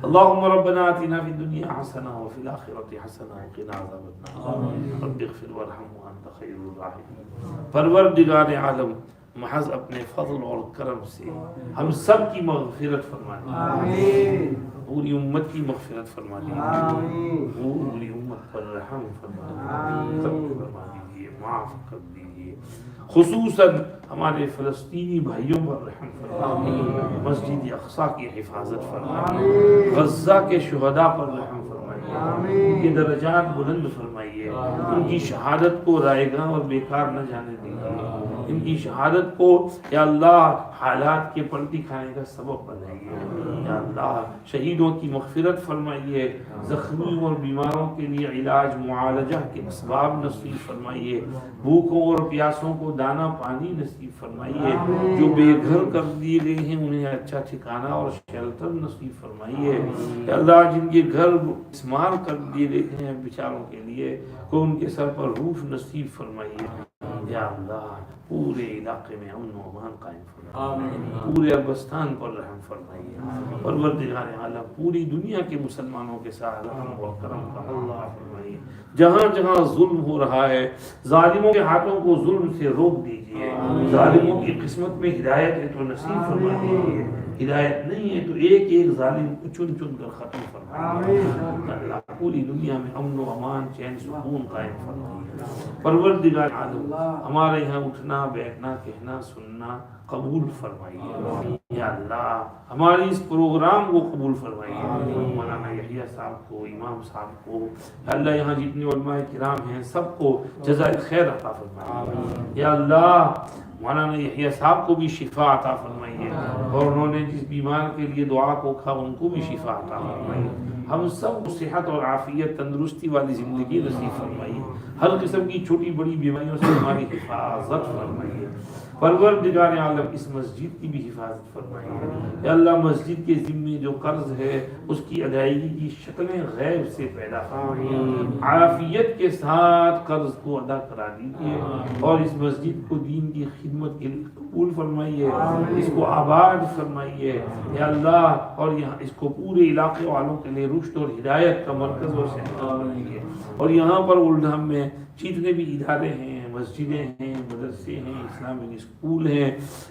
अल्लाहुम्मा रब्बना आतिना फ़िद दुनिया हसना व फ़िल आखिरति हसना व क़िना अज़ाबन्नार रब्बिग़फ़िर वरहम व अंत खैरुर राहिमीन। परवरदिगार आलम, महज अपने फज़ल और करम से हम सब की मग़फ़िरत फरमा दीजिए, पूरी उम्मत की मग़फ़िरत फरमा दीजिए, पूरी उम्मत पर रहम फरमा दीजिए, सब फरमा दीजिए, माफ़ कर दीजिए। खुसूसन हमारे फ़लस्तीनी भाइयों पर रहम फरमाइए, मस्जिद अक़सा की हिफाजत फरमाइए, गज़्ज़ा के शुहदा पर रहम फरमाइए, उनके दर्जात बुलंद फरमाइए, उनकी शहादत को रायगा और बेकार न जाने दीजिए, इनकी शहादत को या अल्लाह हालात के पलटी खाने का सबब बनाइए। या अल्लाह शहीदों की मग़फ़िरत फरमाइए, ज़ख्मी और बीमारों के लिए इलाज मुआलजा के असबाब नसीब फरमाइए, भूखों और प्यासों को दाना पानी नसीब फरमाइए, जो बेघर कर दिए गए हैं उन्हें अच्छा ठिकाना और शेल्टर नसीब फरमाइए। या अल्लाह जिनके घर इस्मार कर दिए गए हैं बेचारों के लिए, को उनके सर पर रूफ नसीब फरमाइए। या अल्लाह पूरे इलाके में अमन व अमान कायम फरमाइए, पूरे अफगानिस्तान पर रहम फरमाइए, परवरदिगार आलम पूरी दुनिया के मुसलमानों के साथ रहम व करम का अल्लाह फरमाइए। जहाँ जहाँ जुल्म हो रहा है, जालिमों के हाथों को जुल्म से रोक दीजिए, जालिमों की किस्मत में हिदायत है तो नसीब फरमा दीजिए, हिदायत नहीं है तो एक एक जालिम को चुन चुन कर ख़त्म फरमाइए। अल्लाह पूरी दुनिया में अमन व अमान चैन सुकून कायम फरमाइए। परवरदिगार आलम हमारे यहाँ उठना बैठना कहना सुनना कबूल फरमाइए। या अल्लाह हमारे इस प्रोग्राम को कबूल फरमाइए, मौलाना यहिया साहब को, इमाम साहब को, अल्लाह यहाँ जितने उलमाए किराम हैं सबको जज़ाए खैर अता फरमाइए। या अल्लाह मौलाना यहिया साहब को भी शिफा अता फरमाइए, और उन्होंने जिस बीमार के लिए दुआ को कहा उनको भी शिफा अता फरमाइए। हम सब सेहत और आफियत तंदुरुस्ती वाली ज़िंदगी नसीब फरमाइए, हर किस्म की छोटी बड़ी बीमारियों से हमारी हिफाजत फरमाइए। परवरदिगार आलम इस मस्जिद की भी हिफाजत फरमाइए। या अल्लाह मस्जिद के ज़िम्मे जो कर्ज है उसकी अदायगी की शक्लें गैब से पैदा फरमाइए, आफियत के साथ कर्ज को अदा करा दीजिए, और इस मस्जिद को दीन की खिदमत के लिए कबूल फरमाइए, इसको आबाद फरमाइए। या अल्लाह और यहाँ इसको पूरे इलाके वालों के लिए रुश्द और हिदायत का मरकज़ और सेंटर बनाइए। और यहाँ पर ओल्डहम में जितने भी इदारे हैं, मस्जिदें हैं, मदरसे हैं, इस्लामिक स्कूल हैं,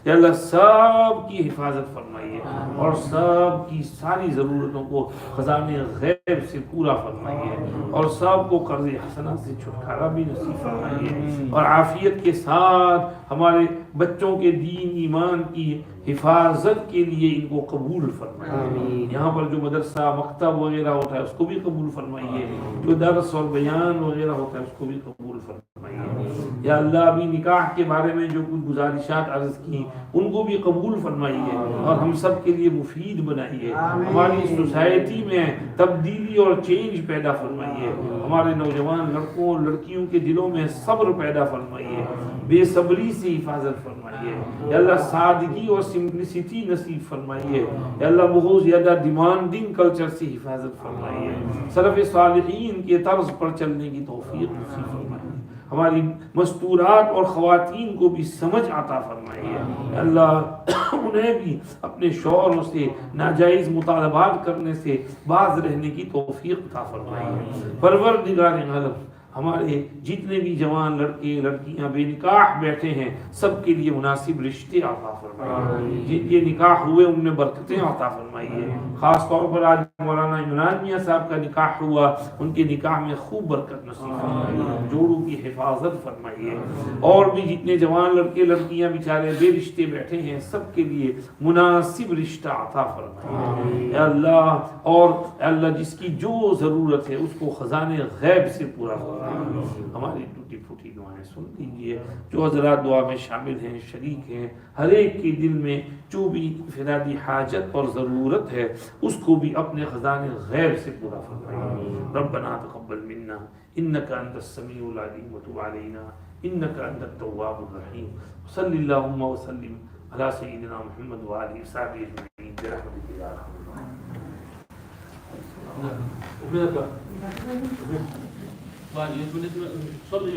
या अल्लाह सब की हिफाजत फरमाइए, और सब की सारी ज़रूरतों को ख़ज़ाने गैब से पूरा फरमाइए, और सब को कर्ज़ हसना से छुटकारा भी नसीब फरमाइए, और आफ़ियत के साथ हमारे बच्चों के दीन ईमान की हिफाजत के लिए इनको कबूल फरमाइए। यहाँ पर जो मदरसा मकतब वगैरह होता है उसको भी कबूल फरमाइए, जो दर्स और बयान वगैरह होता है उसको भी कबूल फरमाइए। या अल्लाह अभी निकाह के बारे में जो कुछ गुजारिशात अर्ज की उनको भी कबूल फरमाइए, और हम सब के लिए मुफीद बनाइए, हमारी सोसाइटी में तब्दीली और चेंज पैदा फरमाइए, हमारे नौजवान लड़कों और लड़कियों के दिलों में सब्र पैदा फरमाइए, बेसब्री से हिफाजत फरमाइए। या अल्लाह सादगी और सिंपलिसिटी नसीब फरमाइए। या अल्लाह बहुत ज़्यादा डिमांडिंग कल्चर से हिफाजत फरमाइए, सलफ़ सालिहीन के तर्ज पर चलने की तौफीक नसीब फरमाइए, हमारी मस्तूरात और ख़वातीन को भी समझ आता फरमाइए। अल्लाह उन्हें भी अपने शौहरों से नाजायज़ मुतालबात करने से बाज रहने की तौफीक अता फरमाइए। परवरदिगार आलम हमारे जितने भी जवान लड़के लड़कियां बेनिकाह बैठे हैं सबके लिए मुनासिब रिश्ते अता फरमाइए, जिनके निकाह हुए उनमें बरकतें अता फरमाइए। ख़ास तौर पर आज मौलाना इमरान मियाँ साहब का निकाह हुआ, उनके निकाह में खूब बरकत नसीब फरमाइए, जोड़ों की हिफाजत फरमाइए। और भी जितने जवान लड़के लड़कियां बेचारे बेरिश्ते बैठे हैं सबके लिए मुनासिब रिश्ता अता फरमाइए। या अल्लाह, और अल्लाह जिसकी जो ज़रूरत है उसको ख़ज़ाने गैब से पूरा फरमाइए। हमारी टूटी फूटी दुआएं सुन लीजिए। जो हज़रात दुआ में शामिल हैं, शरीक हैं, हर एक के दिल में जो भी इन्फिरादी हाजत और ज़रूरत है उसको भी अपने ख़ज़ाने गैब से पूरा फरमाइए। रब्बना तक़ब्बल मिन्ना इन्नका अंतस समीउल अलीम व तुब अलैना इन्नका अंतत तव्वाबुर रहीम। सल्लल्लाहु व सल्लिम अला सय्यिदिना मुहम्मद व आलिहि व सहबिहि अजमईन। برحمتك يا ارحم الراحمين. صلي